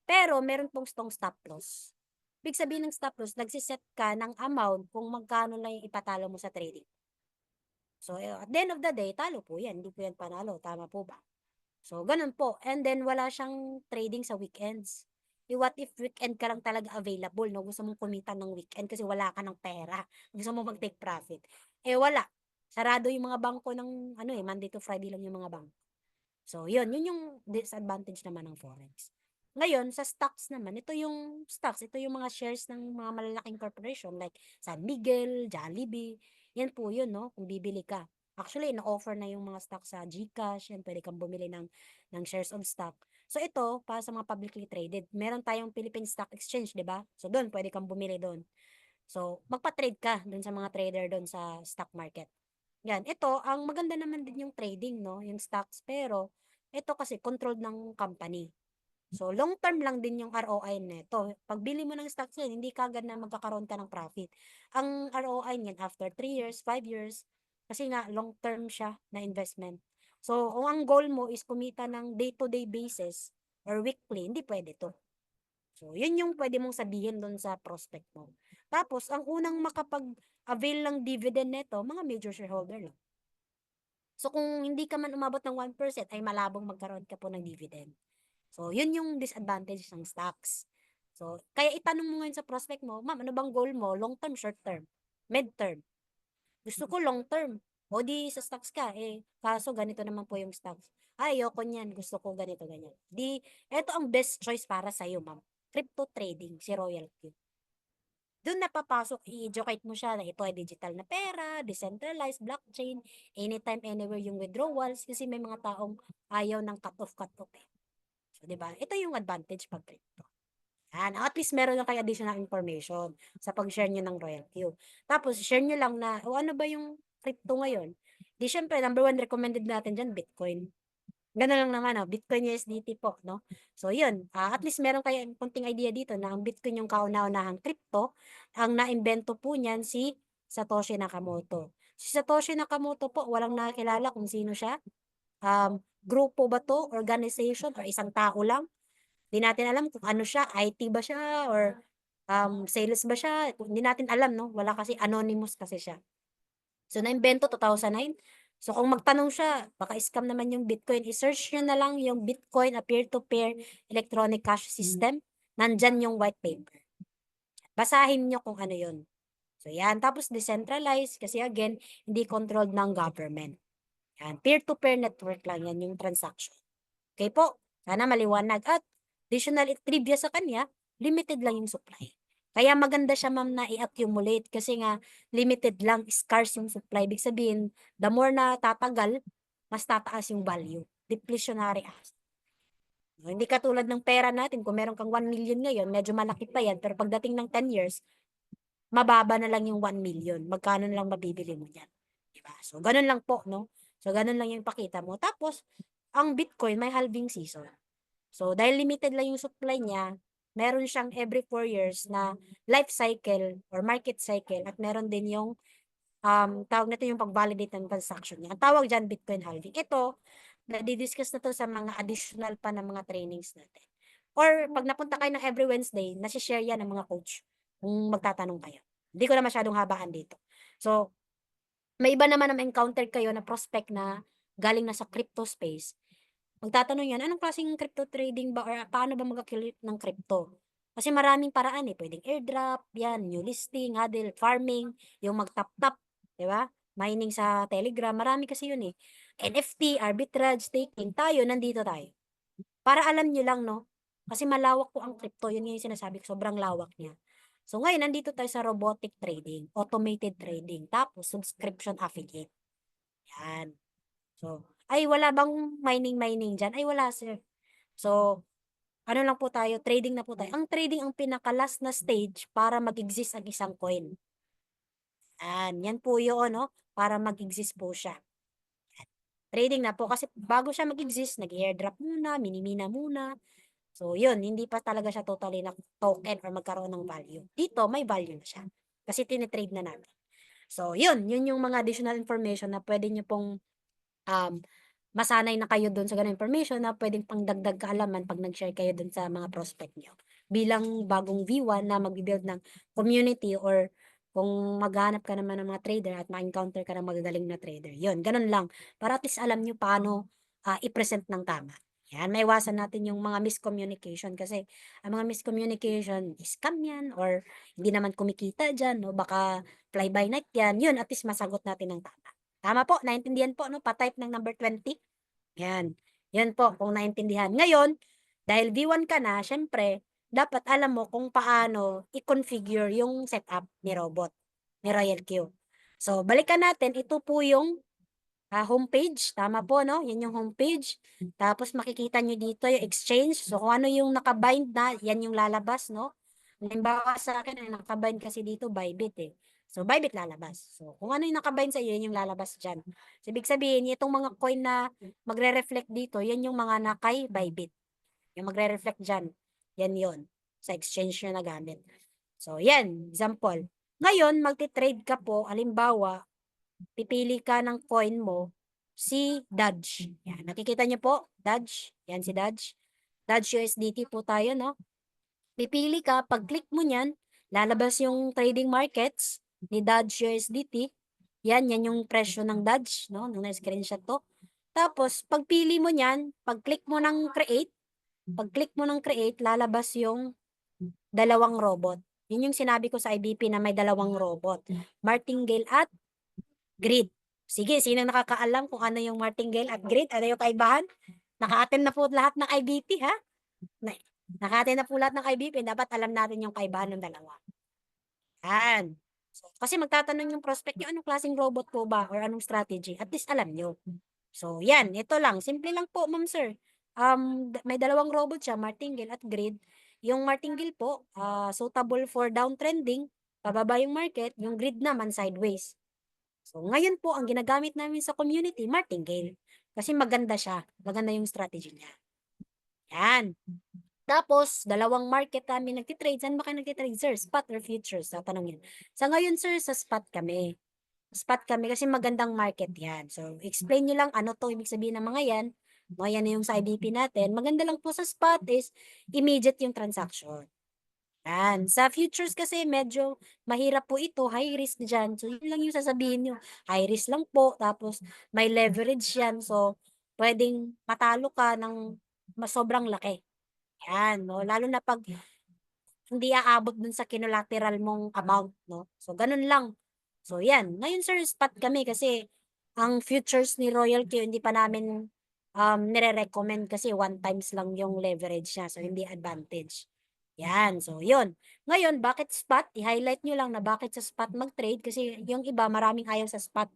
Pero meron pong stop loss. Ibig sabihin ng stop loss, nagsiset ka ng amount kung magkano lang yung ipatalo mo sa trading. So, at the end of the day, talo po yan. Hindi po yan panalo. Tama po ba? So, ganun po. And then, wala siyang trading sa weekends. What if weekend ka lang talaga available, no? Gusto mong kumita ng weekend kasi wala ka ng pera. Gusto mo mag-take profit. Eh, wala. Sarado yung mga bangko ng, Monday to Friday lang yung mga bangko. So, yun yung disadvantage naman ng forex. Ngayon, sa stocks naman, ito yung stocks, ito yung mga shares ng mga malalaking corporation like San Miguel, Jollibee. Yan po yun, no? Kung bibili ka. Actually, na-offer na yung mga stocks sa GCash. Yan, pwede kang bumili ng shares of stock. So, ito, para sa mga publicly traded, meron tayong Philippine Stock Exchange, di ba? So, doon, pwede kang bumili doon. So, magpa-trade ka doon sa mga trader doon sa stock market. Yan, ito, ang maganda naman din yung trading, no? Yung stocks, pero ito kasi controlled ng company. So, long term lang din yung ROI nito. Pag bili mo ng stocks yan, hindi kagad na magkakaroon ka ng profit. Ang ROI niyan after 3 years, 5 years, kasi nga long term siya na investment. So, kung ang goal mo is kumita ng day-to-day basis or weekly, hindi pwede to. So, yun yung pwede mong sabihin doon sa prospect mo. Tapos, ang unang makapag-avail ng dividend nito, mga major shareholder lang. So, kung hindi ka man umabot ng 1%, ay malabong magkaroon ka po ng dividend. So, yun yung disadvantage ng stocks. So, kaya itanong mo ngayon sa prospect mo, ma'am, ano bang goal mo? Long term, short term, mid term? Gusto ko long term. O di sa stocks ka, kaso ganito naman po yung stocks. Ay, ayoko niyan. Gusto ko ganito, ganyan. Di, eto ang best choice para sa'yo, ma'am. Crypto trading, si Royal Q. Doon napapasok, i-educate mo siya na ito ay digital na pera, decentralized, blockchain, anytime, anywhere yung withdrawals, kasi may mga taong ayaw ng cut-off eh. So, di ba? Ito yung advantage pag crypto. Yan. At least meron lang kayo additional information sa pag-share nyo ng Royal Q. Tapos, share nyo lang na, ano ba yung crypto ngayon? Di syempre, number one recommended natin dyan, Bitcoin. Gano'n lang naman, Bitcoin USDT po, no? So, yun, at least meron kayong konting idea dito na ang Bitcoin yung kauna-unahang crypto. Ang naimbento po niyan si Satoshi Nakamoto. Si Satoshi Nakamoto po, walang nakakilala kung sino siya. Grupo ba to, organization, or isang tao lang? Di natin alam kung ano siya, IT ba siya, or sales ba siya? Hindi natin alam, no? Wala kasi, anonymous kasi siya. So, naimbento 2009. So, kung magtanong siya, baka scam naman yung Bitcoin, i-search nyo na lang yung Bitcoin, a peer-to-peer electronic cash system. Nandyan yung white paper. Basahin nyo kung ano yun. So, yan. Tapos, decentralized kasi again, hindi controlled ng government. Yan. Peer-to-peer network lang yan yung transaction. Okay po? Sana maliwanag. At additional trivia sa kanya, limited lang yung supply. Kaya maganda siya ma'am na i-accumulate kasi nga limited lang, scarce yung supply. Ibig sabihin, the more na tatagal, mas tataas yung value. Depletionary asset. Hindi katulad ng pera natin, kung meron kang 1 million ngayon, medyo malaki pa yan. Pero pagdating ng 10 years, mababa na lang yung 1 million. Magkano na lang mabibili mo yan? Diba? So, ganun lang po, no? So, ganun lang yung pakita mo. Tapos, ang Bitcoin may halving season. So, dahil limited lang yung supply niya, meron siyang every 4 years na life cycle or market cycle at meron din yung tawag nito yung pag-validate ng transaction niya. Ang tawag dyan, Bitcoin halving. Ito, nadi-discuss na to sa mga additional pa ng mga trainings natin. Or pag napunta kayo ng every Wednesday, nasi-share yan ng mga coach kung magtatanong kayo. Hindi ko na masyadong habaan dito. So, may iba naman na encounter kayo na prospect na galing na sa crypto space. Magtatanong yan, anong klaseng crypto trading ba or paano ba mag-accumulate ng crypto? Kasi maraming paraan pwedeng airdrop, yan, new listing, hodl, farming, yung mag-tap-tap, di ba? Mining sa Telegram, marami kasi yun NFT, arbitrage, staking, tayo, nandito tayo. Para alam nyo lang, no? Kasi malawak po ang crypto, yun yung sinasabi ko, sobrang lawak niya. So ngayon, nandito tayo sa robotic trading, automated trading, tapos subscription affiliate. Yan. So, ay wala bang mining dyan? Ay wala sir. So, ano lang po tayo, trading na po tayo. Ang trading ang pinaka-last na stage para mag-exist ang isang coin. Yan po yun, no? Para mag-exist po siya. Trading na po kasi bago siya mag-exist, nag-airdrop muna, minimina muna. So, yun, hindi pa talaga siya totally na token or magkaroon ng value. Dito, may value na siya. Kasi tinitrade na natin. So, yun yung mga additional information na pwede nyo pong um, masanay na kayo doon sa ganung information na pwedeng pangdagdag kaalaman pag nag-share kayo doon sa mga prospect nyo. Bilang bagong V1 na mag-build ng community or kung maghanap ka naman ng mga trader at ma-encounter ka ng magagaling na trader. Yun, ganun lang. Para at least alam nyo paano i-present ng tama. Yan, maiwasan natin yung mga miscommunication kasi ang mga miscommunication, scam yan or hindi naman kumikita dyan, no? Baka fly by night yan. Yun, at least masagot natin ng tama. Tama po, naintindihan po, no? Pa-type ng number 20. Yan. Yan po, kung naintindihan. Ngayon, dahil V1 ka na, syempre, dapat alam mo kung paano i-configure yung setup ni robot, ni Royal Q. So, balikan natin. Ito po yung homepage. Tama po, no? Yan yung homepage. Tapos, makikita nyo dito yung exchange. So, kung ano yung nakabind na, yan yung lalabas, no? Halimbawa sa akin, ay nakabind kasi dito, Bybit eh. So, Bybit lalabas. So, kung ano yung nakabind sa iyo, yan yung lalabas dyan. So, ibig sabihin, itong mga coin na magre-reflect dito, yan yung mga nakay Bybit. Yung magre-reflect dyan. Yan yon sa exchange nyo na gamit. So, yan. Example. Ngayon, magti-trade ka po, halimbawa, pipili ka ng coin mo, si Dodge. Yan. Nakikita nyo po? Dodge. Yan si Dodge. Dodge USDT po tayo, no? Pipili ka, pag-click mo niyan, lalabas yung trading markets ni Dodge USDT. Yan yung presyo ng Dodge, no? Nung na-screenshot to. Tapos, pagpili mo niyan, pag-click mo ng create, lalabas yung dalawang robot. Yun yung sinabi ko sa IBP na may dalawang robot. Martingale at Grid. Sige, sino nakakaalam kung ano yung Martingale at Grid? Ano yung kaibahan? Naka-attend na po lahat ng IBP, ha? Naka-attend na po lahat ng IBP. Dapat alam natin yung kaibahan ng dalawa. Yan. So, kasi magtatanong yung prospect nyo, anong klaseng robot po ba or anong strategy? At least alam nyo. So, yan. Ito lang. Simple lang po, ma'am sir. May dalawang robot siya, Martingale at Grid. Yung Martingale po, suitable for downtrending, pababa yung market. Yung Grid naman, sideways. So, ngayon po, ang ginagamit namin sa community, Martingale. Kasi maganda siya. Maganda yung strategy niya. Yan. Tapos, dalawang market kami nagtitrade. Saan ba kayo nagtitrade, sir? Spot or futures? Tatanungin. Sa ngayon, sir, sa spot kami. Spot kami kasi magandang market yan. So, explain nyo lang ano to ibig sabihin ng mga yan. Mga yan yung sa IBP natin. Maganda lang po sa spot is immediate yung transaction. Yan. Sa futures kasi medyo mahirap po ito. High risk dyan. So, yun lang yung sasabihin nyo. High risk lang po. Tapos, may leverage yan. So, pwedeng matalo ka ng sobrang laki. Yan, no? Lalo na pag hindi aabot dun sa kinolateral mong amount, no? So, ganun lang. So, yan. Ngayon, sir, spot kami kasi ang futures ni Royal Q, hindi pa namin nire-recommend kasi one times lang yung leverage niya. So, hindi advantage. Yan. So, yun. Ngayon, bakit spot? I-highlight nyo lang na bakit sa spot mag-trade kasi yung iba, maraming ayaw sa spot.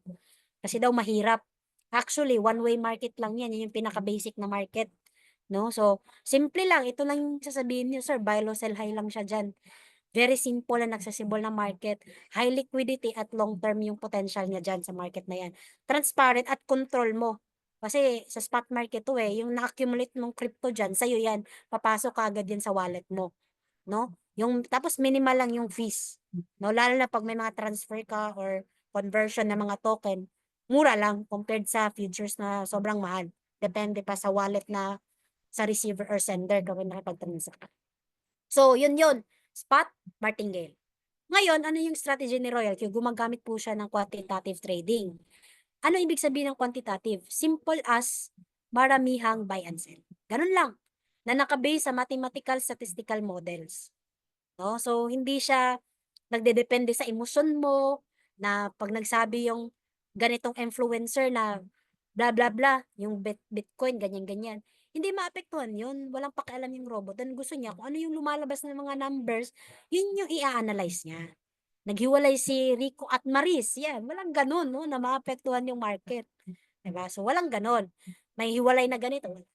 Kasi daw mahirap. Actually, one-way market lang yan. Yan yung pinaka-basic na market. No? So, simple lang. Ito lang yung sasabihin niyo, sir, buy low, sell high lang siya dyan. Very simple and accessible na market. High liquidity at long-term yung potential niya dyan sa market na yan. Transparent at control mo. Kasi sa spot market to yung na-accumulate mong crypto dyan, sa'yo yan, papasok ka agad yan sa wallet mo. No? Tapos minimal lang yung fees. No? Lalo na pag may mga transfer ka or conversion ng mga token, mura lang compared sa futures na sobrang mahal. Depende pa sa wallet na sa receiver or sender kapag nakipag-transact. So, yun. Spot, martingale. Ngayon, ano yung strategy ni Royal Q? Gumagamit po siya ng quantitative trading. Ano ibig sabihin ng quantitative? Simple as maramihang buy and sell. Ganun lang. Na nakabase sa mathematical statistical models. No? So, hindi siya nagdedepende sa emosyon mo na pag nagsabi yung ganitong influencer na blah blah blah, yung Bitcoin, ganyan-ganyan. Hindi maapektuhan yun. Walang pakialam yung robot. Dan gusto niya, kung ano yung lumalabas ng mga numbers, yun yung i-analyze niya. Naghiwalay si Rico at Maris. Yan, walang ganun, no, na maapektuhan yung market. Diba? So, walang ganun. May hiwalay na ganito.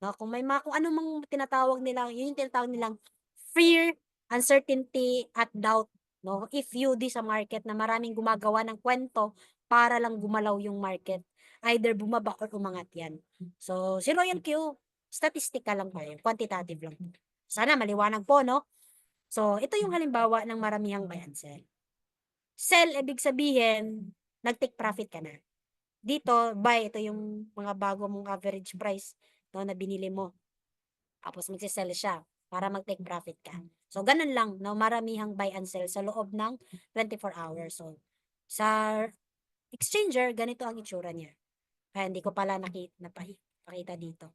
No? Kung ano mang tinatawag nilang, yun yung tinatawag nilang fear, uncertainty, at doubt. No? If you di sa market na maraming gumagawa ng kwento para lang gumalaw yung market. Either bumaba or umangat yan. So, si Royal Q, statistical lang po yun. Quantitative lang. Sana maliwanag po, no? So, ito yung halimbawa ng maramihang buy and sell. Sell, ibig sabihin, nag-take profit ka na. Dito, buy, ito yung mga bago mong average price no, na binili mo. Tapos magsisell siya para mag-take profit ka. So, ganun lang, no, maramihang buy and sell sa loob ng 24 hours. So, sa exchanger, ganito ang itsura niya. Kaya hindi ko pala napakita dito.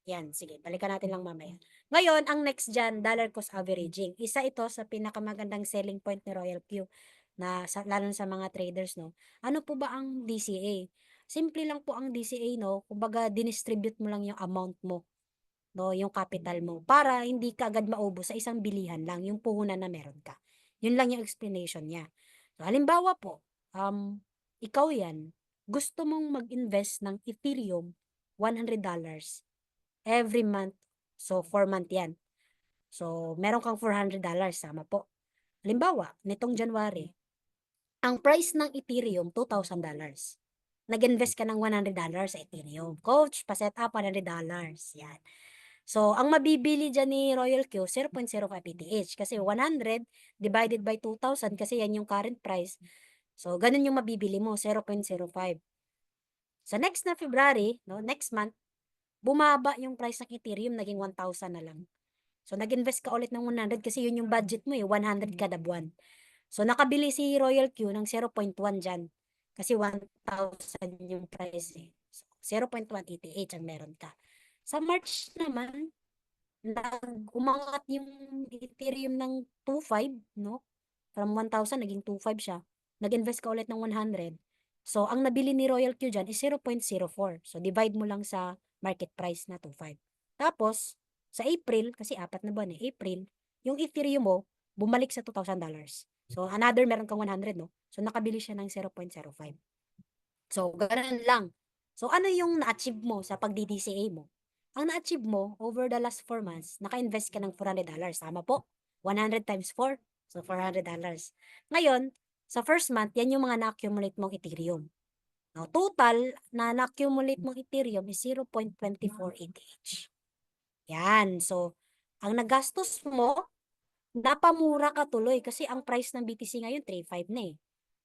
Yan, sige, balikan natin lang mamaya. Ngayon, ang next dyan, dollar cost averaging. Isa ito sa pinakamagandang selling point ni Royal Q, lalo sa mga traders, no? Ano po ba ang DCA? Simple lang po ang DCA, no? Kumbaga, dinistribute mo lang yung amount mo, no? Yung capital mo, para hindi ka agad maubos sa isang bilihan lang, yung puhunan na meron ka. Yun lang yung explanation niya. So, halimbawa po, ikaw yan, gusto mong mag-invest ng Ethereum, $100 every month. So, 4 month yan. So, meron kang $400, sama po. Halimbawa, nitong January, ang price ng Ethereum, $2,000. Nag-invest ka ng $100 sa Ethereum. Coach, pa-set up $100. Yan. So, ang mabibili dyan ni Royal Q, 0.05 ETH. Kasi 100 divided by 2,000, kasi yan yung current price. So, ganun yung mabibili mo, 0.05. Sa next na February, no, next month, bumaba yung price ng Ethereum, naging 1,000 na lang. So, nag-invest ka ulit ng 100 kasi yun yung budget mo 100 kada buwan. So, nakabili si Royal Q ng 0.1 dyan. Kasi 1,000 yung price eh. So, 0.1 ETH ang meron ka. Sa March naman, umangat yung Ethereum ng 2,500, no? From 1,000, naging 2,500 siya. Nag-invest ka ulit ng 100. So, ang nabili ni Royal Q dyan is 0.04. So, divide mo lang sa market price na 2,500. Tapos, sa April, kasi 4 na buwan April, yung Ethereum mo, bumalik sa $2,000. So, another meron kang 100, no? So, nakabili siya ng 0.05. So, ganun lang. So, ano yung na-achieve mo sa pag-DDCA mo? Ang na-achieve mo, over the last 4 months, naka-invest ka ng $400. Tama po? 100 times 4, so $400. Ngayon, sa first month, yan yung mga na-accumulate mong Ethereum. No, total na na-accumulate mong Ethereum is 0.24 ETH. Yan. So, ang nagastos mo, napamura ka tuloy kasi ang price ng BTC ngayon, 3.5 na eh.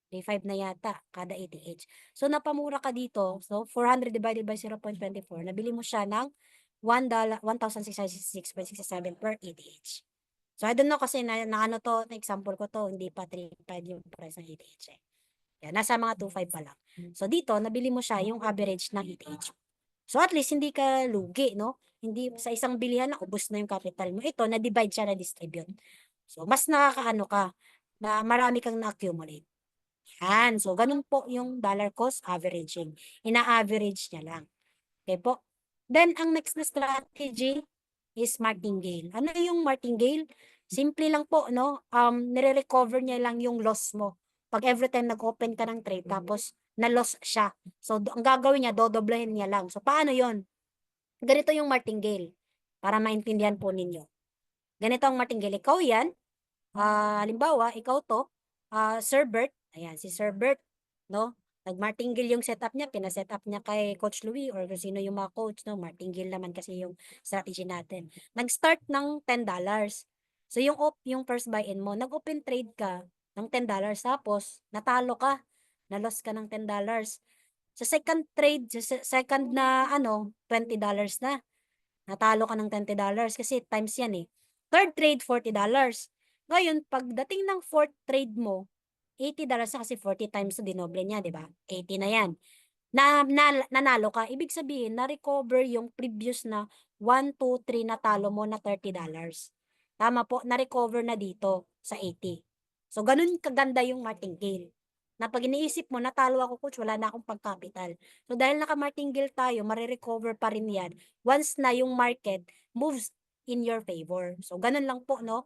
3.5 na yata kada ETH. So, napamura ka dito. So, 400 divided by 0.24. Nabili mo siya ng $1,666.67 per ETH. So, I don't know kasi na ano to, na example ko to, hindi pa 3.5 yung price ng ETH eh. Yan, nasa mga 2.5 pa lang. So, dito, nabili mo siya yung average ng ETH. So, at least, hindi ka lugi, no? Hindi sa isang bilihan na ubos na yung capital mo. Ito, na-divide siya, na-distribute. So, mas nakakaano ka, na marami kang na-accumulate. Yan. So, ganun po yung dollar cost averaging. Ina-average niya lang. Okay po? Then, ang next na strategy is martingale. Ano yung martingale? Simple lang po, no? Nire-recover niya lang yung loss mo. Pag every time nag-open ka ng trade, tapos na-loss siya. So, ang gagawin niya, dodoblehin niya lang. So, paano yon? Ganito yung martingale. Para maintindihan po ninyo. Ganito ang martingale. Ikaw yan. Halimbawa, ikaw to. Sir Bert. Ayan, si Sir Bert. No? Nag-martingale yung setup niya. Pina-setup niya kay Coach Louie or kung sino yung mga coach. No? Martingale naman kasi yung strategy natin. Nag-start ng $10. So, yung first buy-in mo, nag-open trade ka ng $10. Tapos, natalo ka. Na-loss ka ng $10. Sa second trade, sa second na $20 na. Natalo ka ng $20 kasi times yan eh. Third trade, $40. Ngayon, pagdating ng fourth trade mo, $80 na kasi 40 times na dinoble niya, di ba? 80 na yan. Nanalo ka. Ibig sabihin, na-recover yung previous na 1, 2, 3 na talo mo na $30. Tama po, na-recover na dito sa 80. So, ganun kaganda yung martingale. Na pag iniisip mo, natalo ako coach, wala na akong pagkapital. So, dahil naka-martingale tayo, marirecover pa rin yan once na yung market moves in your favor. So, ganun lang po, no?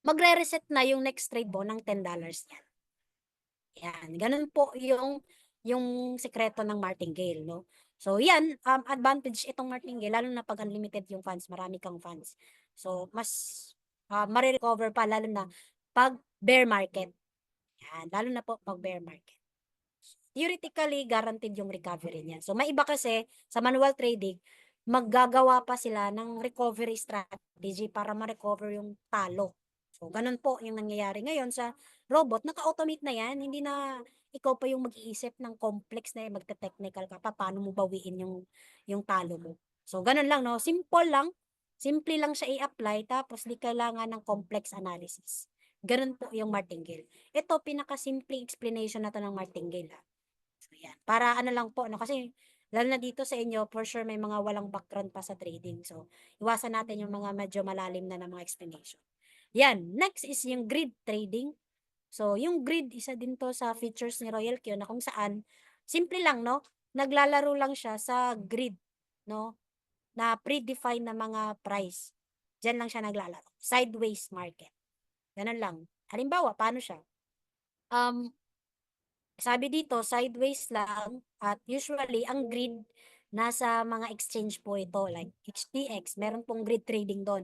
Magre-reset na yung next trade mo ng $10 yan. Yan, ganun po yung sekreto ng martingale, no? So yan, advantage itong martingale, lalo na pag unlimited yung funds, marami kang funds. So mas marirecover pa, lalo na pag bear market. Yan, lalo na po pag bear market. Theoretically, guaranteed yung recovery niya. So, may iba kasi sa manual trading, maggagawa pa sila ng recovery strategy para ma-recover yung talo. So, ganun po yung nangyayari ngayon sa robot. Naka-automate na yan. Hindi na ikaw pa yung mag-iisip ng complex na magte-technical ka pa, paano mo bawiin yung talo mo. So, ganun lang, no? Simple lang. Simple lang siya i-apply, tapos di kailangan ng complex analysis. Ganun po yung martingale. Ito, pinaka-simple explanation na to ng martingale. So, yan. Para ano lang po, no? Kasi, lalo na dito sa inyo, for sure may mga walang background pa sa trading. So, iwasan natin yung mga medyo malalim na mga explanation. Yan. Next is yung grid trading. So, yung grid, isa din to sa features ni Royal Q na kung saan, simple lang, no? Naglalaro lang siya sa grid, no? Na predefined na mga price. Diyan lang siya naglalaro. Sideways market. Ganun lang. Halimbawa, paano siya? Sabi dito, sideways lang at usually ang grid nasa mga exchange po ito like HTX, meron pong grid trading doon.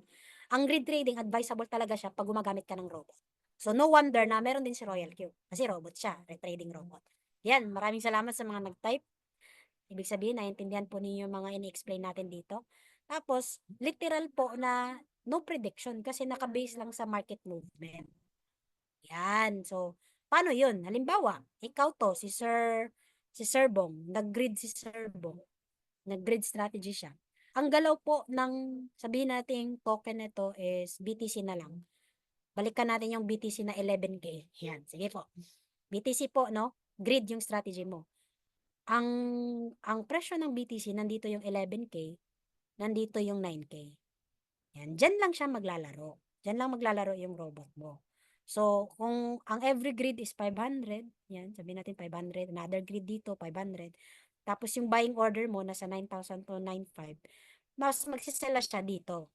Ang grid trading, advisable talaga siya pag gumagamit ka ng robot. So no wonder na meron din si Royal Q kasi robot siya, trading robot. Yan, maraming salamat sa mga nag-type. Ibig sabihin, naiintindihan po ninyo yung mga ini-explain natin dito. Tapos, literal po na no prediction kasi nakabase lang sa market movement. Yan. So, paano yun? Halimbawa, ikaw to, si Sir Bong, nag-grid si Sir Bong, nag-grid strategy siya. Ang galaw po ng, sabihin natin, token nito is BTC na lang. Balikan natin yung BTC na 11K. Yan, sige po. BTC po, no? Grid yung strategy mo. Ang, ang presyo ng BTC, nandito yung 11K, nandito yung 9K. Yan, dyan lang siya maglalaro. Dyan lang maglalaro yung robot mo. So, kung ang every grid is 500, yan, sabihin natin 500, another grid dito, 500. Tapos yung buying order mo, nasa 9,000 to 9,500, mas magsisela siya dito.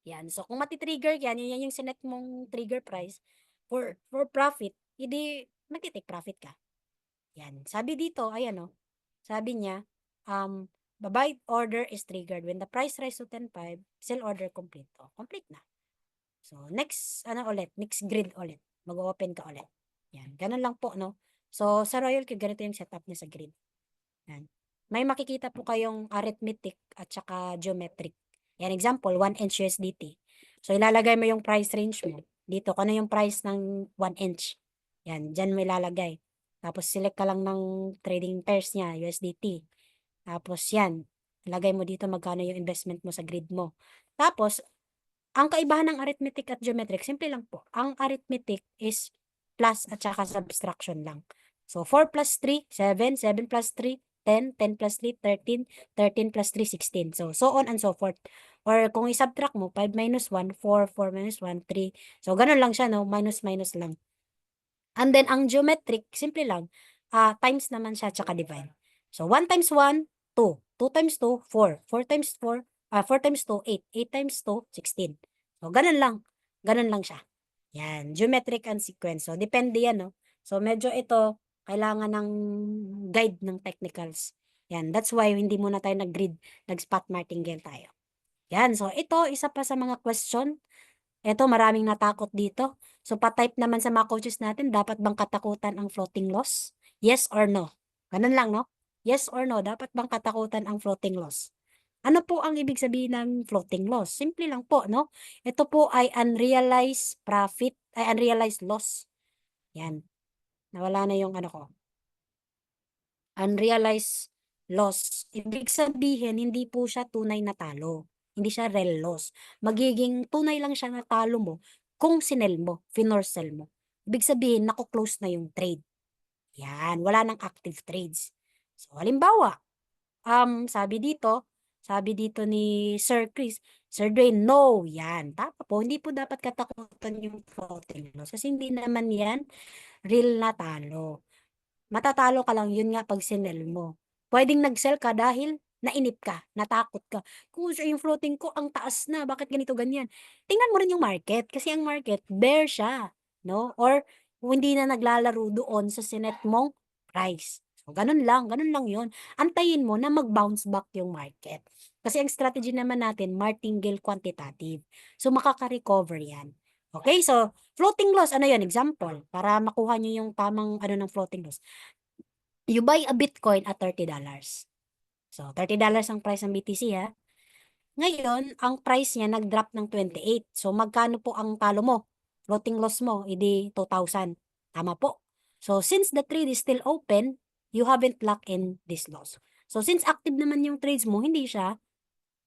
Yan. So, kung matitrigger yan, yan yung sinet mong trigger price for profit, hindi magti-take profit ka. Yan. Sabi dito, ayan o, sabi niya, the buy order is triggered when the price rise to 10.5, sell order complete. O, complete na. So, next grid ulit. Mag-open ka ulit. Yan. Ganun lang po, no? So, sa Royal Q, ganito yung setup niya sa grid. Yan. May makikita po kayong arithmetic at saka geometric. Yan, example, 1 inch USDT. So, ilalagay mo yung price range mo. Dito, kung ano yung price ng 1 inch. Yan, dyan mo ilalagay. Tapos, select ka lang ng trading pairs niya, USDT. Tapos, yan. Ilagay mo dito magkano yung investment mo sa grid mo. Tapos, ang kaibahan ng arithmetic at geometric, simple lang po. Ang arithmetic is plus at saka subtraction lang. So, 4 plus 3, 7, 7 plus 3, 10, 10 plus 3, 13, 13 plus 3, 16. So on and so forth. Or kung i-subtract mo, 5 minus 1, 4, 4 minus 1, 3. So, ganun lang siya, no? Minus, minus lang. And then, ang geometric, simple lang. Times naman siya, tsaka divide. So, 1 times 1, 2. 2 times 2, 4. 4 times 4, 4 times 2, 8. 8 times 2, 16. So, ganun lang. Ganun lang siya. Yan. Geometric and sequence. So, depende yan, no? So, medyo ito, kailangan ng guide ng technicals. Yan. That's why, hindi muna tayo nag-grid, nag-spot martingale tayo. Yan. So, ito, isa pa sa mga question. Ito, maraming natakot dito. So, pa-type naman sa mga coaches natin, dapat bang katakutan ang floating loss? Yes or no? Ganun lang, no? Yes or no? Dapat bang katakutan ang floating loss? Ano po ang ibig sabihin ng floating loss? Simple lang po, no? Ito po ay unrealized profit, ay unrealized loss. Yan. Nawala na yung ano ko. Unrealized loss. Ibig sabihin, hindi po siya tunay na talo. Hindi siya real loss. Magiging tunay lang siya na talo mo kung sinel mo, finorcel mo. Ibig sabihin, nako-close na yung trade. Yan, wala nang active trades. So, halimbawa, sabi dito ni Sir Chris, Sir Dwayne, no, yan. Tama po, hindi po dapat katakutan yung floating loss kasi hindi naman yan real na talo. Matatalo ka lang yun nga pag sinel mo. Pwedeng nag-sell ka dahil nainip ka, natakot ka. Kung yung floating ko, ang taas na, bakit ganito ganyan? Tingnan mo rin yung market kasi ang market, bear siya, no? Or hindi na naglalaro doon sa sinet mong price. Ganun lang yun. Antayin mo na mag-bounce back yung market. Kasi ang strategy naman natin, martingale quantitative. So, makaka-recover yan. Okay, so floating loss, ano yun? Example, para makuha nyo yung tamang ng floating loss. You buy a Bitcoin at $30. So, $30 ang price ng BTC ha. Ngayon, ang price niya nag-drop ng 28. So, magkano po ang talo mo? Floating loss mo, edi 2,000. Tama po. So, since the trade is still open, you haven't locked in this loss. So, since active naman yung trades mo, hindi siya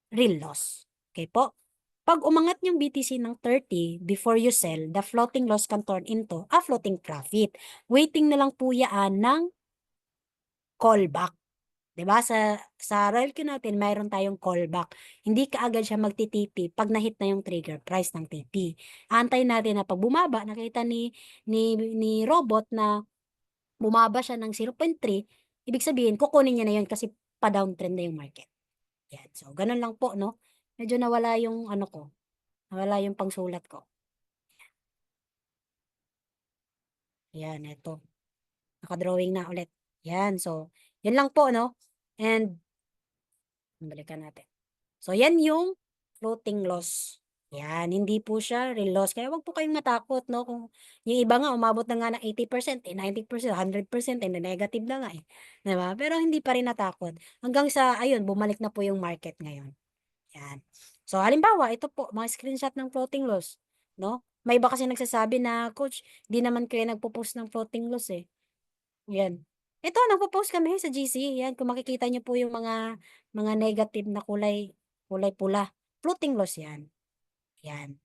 real loss. Okay po? Pag umangat yung BTC ng 30 before you sell, the floating loss can turn into a floating profit. Waiting na lang po yan ng callback. 'Di ba? Sa Royal Q natin, mayroon tayong callback. Hindi kaagad siya magti-TP pag na-hit na yung trigger price ng TP. Antayin natin na pag bumaba, nakita ni robot na bumaba siya ng 0.3, ibig sabihin kukunin niya na 'yon kasi pa-downtrend na yung market. Yan. So, ganun lang po, no? Medyo nawala yung ko, nawala yung pangsulat ko. Yan, eto. Naka-drawing na ulit. Yan. So, yun lang po, no? And, balikan natin. So, yan yung floating loss. Yan, hindi po siya real loss. Kaya wag po kayong matakot, no? Kung yung iba nga, umabot na nga ng 80%, 90%, 100%, and negative na nga eh. Diba? Pero hindi pa rin natakot. Hanggang sa, ayun, bumalik na po yung market ngayon. Yan. So, halimbawa, ito po, mga screenshot ng floating loss. No? May iba kasi nagsasabi na, Coach, di naman kayo nagpo-post ng floating loss eh. Yan. Ito, nagpo-post kami sa GC. Yan, kung makikita nyo po yung mga negative na kulay pula. Floating loss yan. Yan.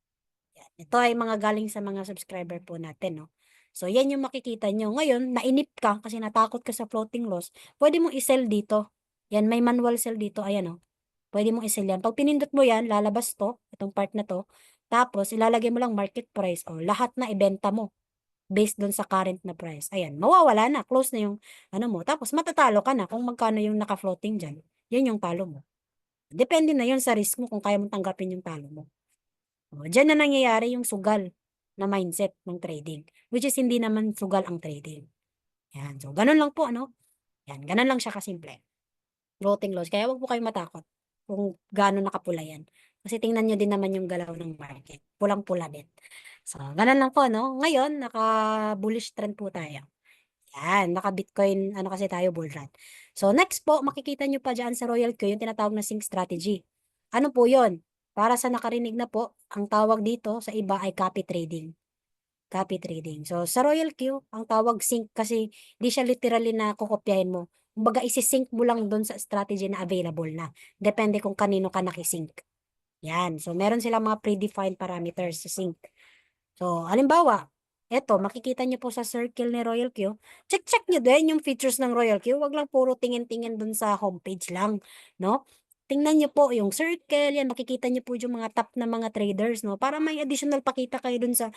Yan. Ito ay mga galing sa mga subscriber po natin, no? So, yan yung makikita nyo. Ngayon, nainip ka kasi natakot ka sa floating loss, pwede mong i-sell dito. Yan, may manual sell dito. Ayan, oh. Pwede mong i-sell yan. Pag pinindot mo yan, lalabas to, itong part na to. Tapos, ilalagay mo lang market price o lahat na ibenta mo based doon sa current na price. Ayan, mawawala na. Close na yung mo. Tapos, matatalo ka na kung magkano yung naka-floating dyan. Yan yung talo mo. Depende na yun sa risk mo kung kaya mong tanggapin yung talo mo. O, dyan na nangyayari yung sugal na mindset ng trading. Which is hindi naman sugal ang trading. Yan. So, ganun lang po, ano? Yan. Ganun lang siya kasimple. Floating loss. Kaya wag po kayong matakot kung gaano nakapula yan. Kasi tingnan nyo din naman yung galaw ng market. Pulang-pula din. So, ganun lang po, no? Ngayon, naka-bullish trend po tayo. Yan, naka-Bitcoin, kasi tayo, bull run. So, next po, makikita nyo pa dyan sa Royal Q, yung tinatawag na sync strategy. Ano po yon? Para sa nakarinig na po, ang tawag dito sa iba ay copy trading. Copy trading. So, sa Royal Q, ang tawag sync kasi di siya literally na kukopyahin mo. Kumbaga, isi-sync mo lang doon sa strategy na available na. Depende kung kanino ka nakisync. Yan. So, meron silang mga predefined parameters sa sync. So, halimbawa, eto, makikita nyo po sa circle ni Royal Q. Check nyo din yung features ng Royal Q. Wag lang puro tingin-tingin dun sa homepage lang, no? Tingnan nyo po yung circle, yan, makikita nyo po yung mga top na mga traders, no? Para may additional pakita kayo dun sa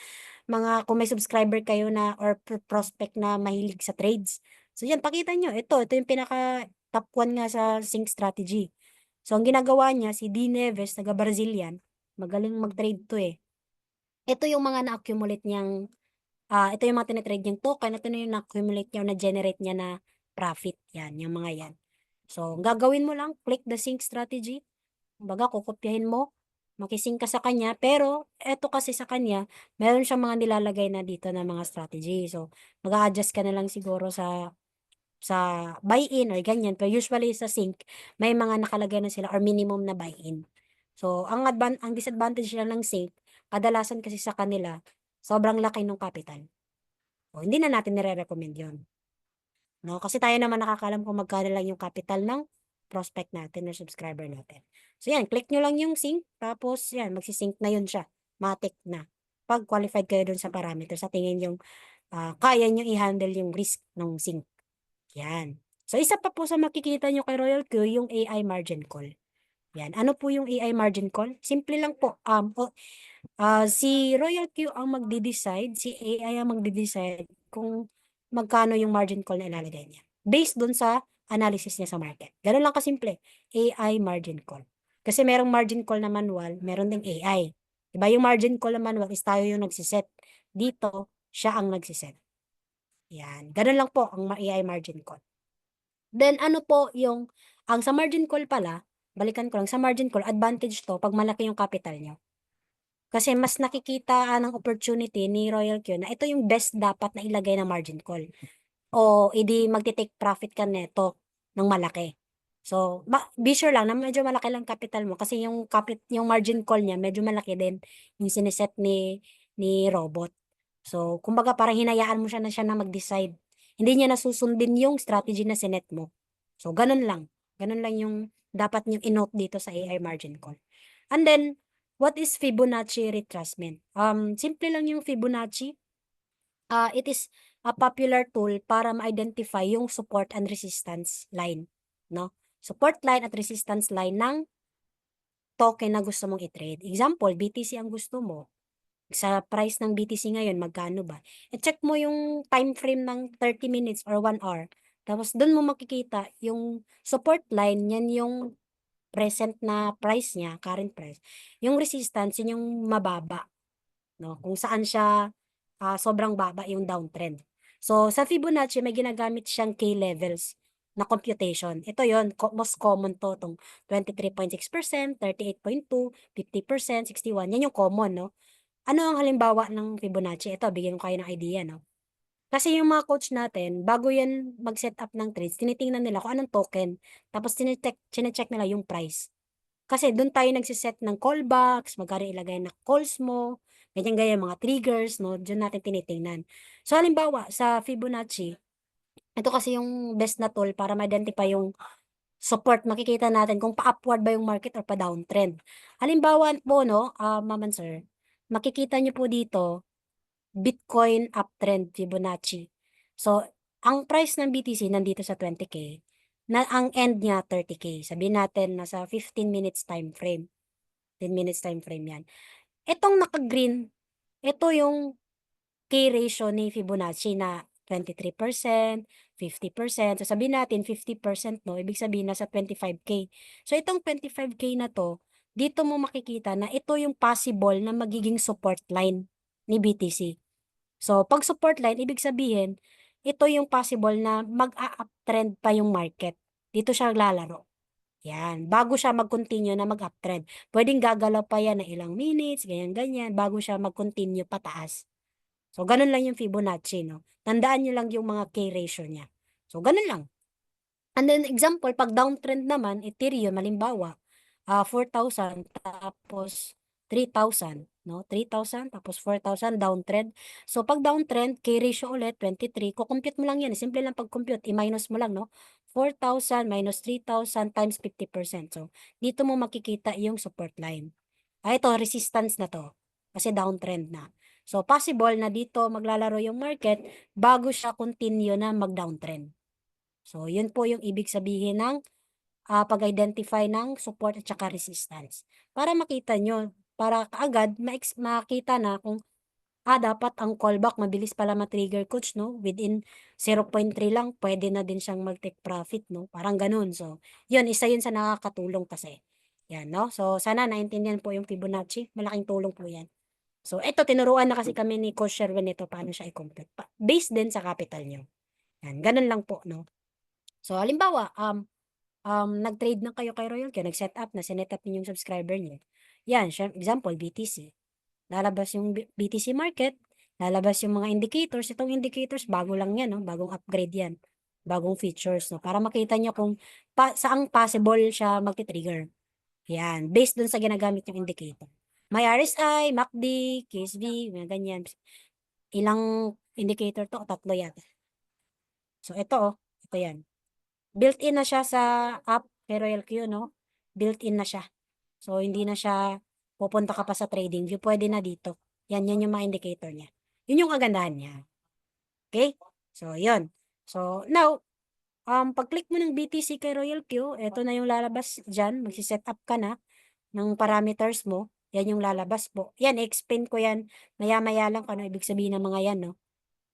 kung may subscriber kayo na or prospect na mahilig sa trades. So, yan, pakita nyo. Ito yung pinaka top 1 nga sa sync strategy. So, ang ginagawa niya, si D. Neves, taga-Brazilian, magaling mag-trade to eh. Ito yung mga na-accumulate niyang, ito yung mga tinitrade niyang token, ito na yung na-accumulate niya, na-generate niya na profit. Yan, yung mga yan. So, gagawin mo lang, click the sync strategy. Kumbaga, kukopyahin mo, makisync ka sa kanya, pero eto kasi sa kanya, meron siyang mga nilalagay na dito na mga strategy. So, mag-a-adjust ka na lang siguro sa buy-in or ganyan. Pero usually sa sync, may mga nakalagay na sila or minimum na buy-in. So, ang disadvantage nila ng sync, kadalasan kasi sa kanila, sobrang laki ng capital. O, hindi na natin nire-recommend yun. No? Kasi tayo naman nakakalam kung magkano lang yung capital ng prospect natin or subscriber natin. So, yan, click nyo lang yung sync, tapos, yan, magsisync na yun siya. Matic na. Pag qualified kayo dun sa parameters, sa tingin yung kaya nyo i-handle yung risk ng sync. Yan. So, isa pa po sa makikita nyo kay Royal Q, yung AI margin call. Yan. Ano po yung AI margin call? Simple lang po. Si Royal Q ang magde-decide, si AI ang magde-decide kung magkano yung margin call na ilalagay niya. Based dun sa analysis niya sa market. Ganun lang kasimple. AI margin call. Kasi merong margin call na manual, meron ding AI. Diba yung margin call na manual is tayo yung nagsiset. Dito, siya ang nagsiset. Yan. Ganun lang po ang AI margin call. Then ano po yung ang sa margin call pala, balikan ko lang, sa margin call advantage 'to 'pag malaki yung capital niyo. Kasi mas nakikita ng opportunity ni Royal Q na ito yung best dapat na ilagay na margin call. O edi magte-take profit ka neto ng malaki. So, be sure lang na medyo malaki lang capital mo kasi yung margin call niya medyo malaki din yung siniset ni robot. So, kumbaga parang hinayaan mo siya na mag-decide. Hindi niya nasusundin yung strategy na sinet mo. So, ganun lang. Ganun lang yung dapat niyong i-note dito sa AI margin call. And then, what is Fibonacci retracement? Simple lang yung Fibonacci. It is a popular tool para ma-identify yung support and resistance line, no? Support line at resistance line ng token na gusto mong i-trade. Example, BTC ang gusto mo. Sa price ng BTC ngayon, magkano ba? I-check mo yung time frame ng 30 minutes or 1 hour. Tapos doon mo makikita yung support line, yan yung present na price niya, current price. Yung resistance, yun yung mababa, no? Kung saan siya sobrang baba yung downtrend. So, sa Fibonacci, may ginagamit siyang K-levels na computation. Ito yon most common to, itong 23.6%, 38.2, 50%, 61. Yan yung common, no? Ano ang halimbawa ng Fibonacci? Ito, bigyan ko kayo ng idea, no? Kasi yung mga coach natin, bago yan mag-set up ng trades, tinitingnan nila kung anong token. Tapos chinecheck nila yung price. Kasi doon tayo nagsiset ng callbacks, magkano ilagay na calls mo, ganyan-ganyan, mga triggers, no? Diyan natin tinitingnan. So, halimbawa, sa Fibonacci, ito kasi yung best na tool para ma-identify yung support. Makikita natin kung pa-upward ba yung market or pa-downtrend. Halimbawa po, no, Maman Sir, makikita nyo po dito, Bitcoin uptrend Fibonacci. So, ang price ng BTC nandito sa 20K, na ang end niya 30K. Sabihin natin nasa 15 minutes time frame. 10 minutes time frame yan. Itong naka-green, ito yung K ratio ni Fibonacci na 23%, 50%. So sabihin natin 50%, no, ibig sabihin nasa 25K. So itong 25K na to, dito mo makikita na ito yung possible na magiging support line ni BTC. So pag support line, ibig sabihin, ito yung possible na mag-uptrend pa yung market. Dito siya lalaro. Yan, bago siya mag-continue na mag-uptrend. Pwedeng gagalaw pa yan na ilang minutes, ganyan-ganyan, bago siya mag-continue pataas. So, ganun lang yung Fibonacci, no? Tandaan nyo lang yung mga K ratio niya. So, ganun lang. And then, example, pag downtrend naman, Ethereum, halimbawa, 4,000, tapos 3,000, no? 3,000, tapos 4,000, downtrend. So, pag downtrend, K ratio ulit, 23, kukompute mo lang yan. Simple lang pag-compute, i-minus mo lang, no? 4,000 minus 3,000 times 50%. So, dito mo makikita yung support line. Ito, resistance na to. Kasi downtrend na. So, possible na dito maglalaro yung market bago siya continue na mag-downtrend. So, yun po yung ibig sabihin ng pag-identify ng support at saka resistance. Para makita nyo, para kaagad makita na kung dapat ang callback mabilis pala ma-trigger coach, no? Within 0.3 lang, pwede na din siyang mag-take profit, no? Parang ganun. So, yun, isa yun sa nakakatulong kasi. Yan, no? So, sana naintindihan po yung Fibonacci. Malaking tulong po yan. So, ito, tinuruan na kasi kami ni Coach Sherwin ito paano siya i-compute. Based din sa capital nyo. Yan, ganun lang po, no? So, halimbawa, nag-trade na kayo kay Royal Q, nag-set up na, sinet up niyo yung subscriber niyo. Yan, example, BTC. Lalabas yung BTC market, lalabas yung mga indicators. Itong indicators, bago lang yan, no? Bagong upgrade yan. Bagong features, no? Para makita nyo kung saang possible siya magti-trigger. Yan, based dun sa ginagamit yung indicator. May RSI, MACD, KSV, mga ganyan. Ilang indicator to? Tatlo yata. So, ito yan. Built-in na siya sa app kay Royal Q, no? Built-in na siya. So, hindi na siya pupunta ka pa sa trading view. Pwede na dito. Yan yung mga indicator niya. Yun yung kagandahan niya. Okay? So, yun. So, now, pag-click mo ng BTC kay Royal Q, ito na yung lalabas dyan. Magsiset up ka na ng parameters mo. Yan yung lalabas po. Yan, explain ko yan. Maya-maya lang kung ano ibig sabihin ng mga yan, no?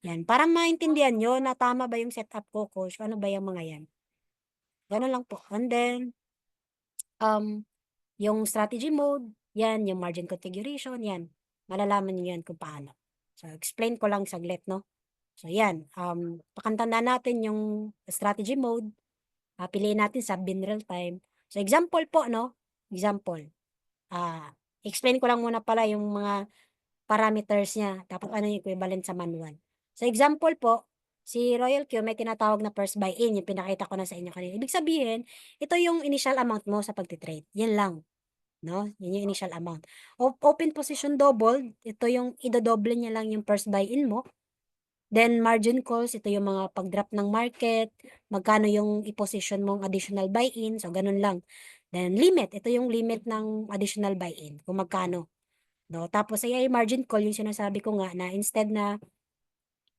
Yan. Parang maintindihan nyo na tama ba yung setup ko, coach? Ano ba yung mga yan? Ganun lang po. And then, yung strategy mode, yan, yung margin configuration, yan. Malalaman niyo yan kung paano. So, explain ko lang saglit, no? So, yan. Pakantandaan natin yung strategy mode. Piliin natin sub-bin real time. So, example po, no? Example. Explain ko lang muna pala yung mga parameters niya, tapos ano yung equivalent sa manual. So, example po, si Royal Q may tinatawag na first buy-in, yung pinakita ko na sa inyo kanina. Ibig sabihin, ito yung initial amount mo sa pagtitrade. Yan lang. No? Yun yung initial amount. Open position double, ito yung idodoble niya lang yung first buy-in mo. Then, margin calls, ito yung mga pag-drop ng market, magkano yung i-position mong additional buy-in, so ganun lang. Then, limit, ito yung limit ng additional buy-in, kung magkano. No? Tapos, ay margin call, yung sinasabi ko nga, na instead na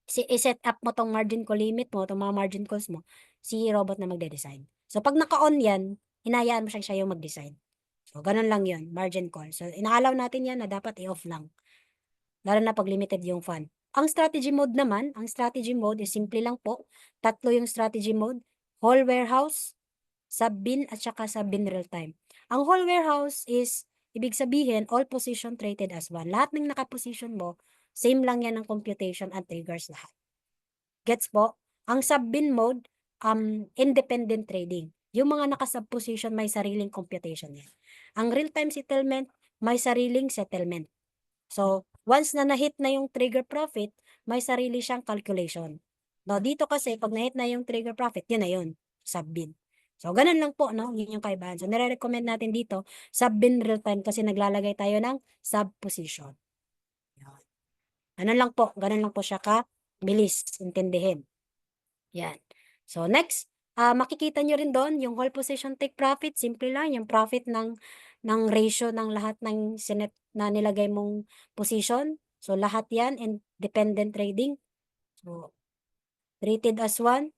i-set up mo tong margin call limit mo, tong mga margin calls mo, si robot na magde-decide. So, pag naka-on yan, hinayaan mo siya yung mag-decide. So, ganun lang yun, margin call. So, inaalaw natin yan na dapat i-off lang. Lalo na pag limited yung fund. Ang strategy mode naman, ang strategy mode is simple lang po. Tatlo yung strategy mode. Whole warehouse, sub-bin, at saka sub-bin real time. Ang whole warehouse is, ibig sabihin, all position traded as one. Lahat ng nakaposition mo, same lang yan ang computation at triggers lahat. Gets po? Ang sub-bin mode, independent trading. Yung mga naka-sub-position, may sariling computation yan. Ang real-time settlement, may sariling settlement. So, once na na-hit na yung trigger profit, may sarili siyang calculation. No, dito kasi, pag na-hit na yung trigger profit, yun na yun, sub-bin. So, ganun lang po, no? Yun yung kaibahan. So, nire-recommend natin dito, sub-bin real-time kasi naglalagay tayo ng sub-position. Yan. Ganun lang po, ganun lang po siya ka-bilis, intindihin. Yan. So, next, makikita nyo rin doon, yung whole position take profit, simple lang, yung profit ng ratio ng lahat ng sinet na nilagay mong position. So, lahat yan, independent trading. So, treated as one.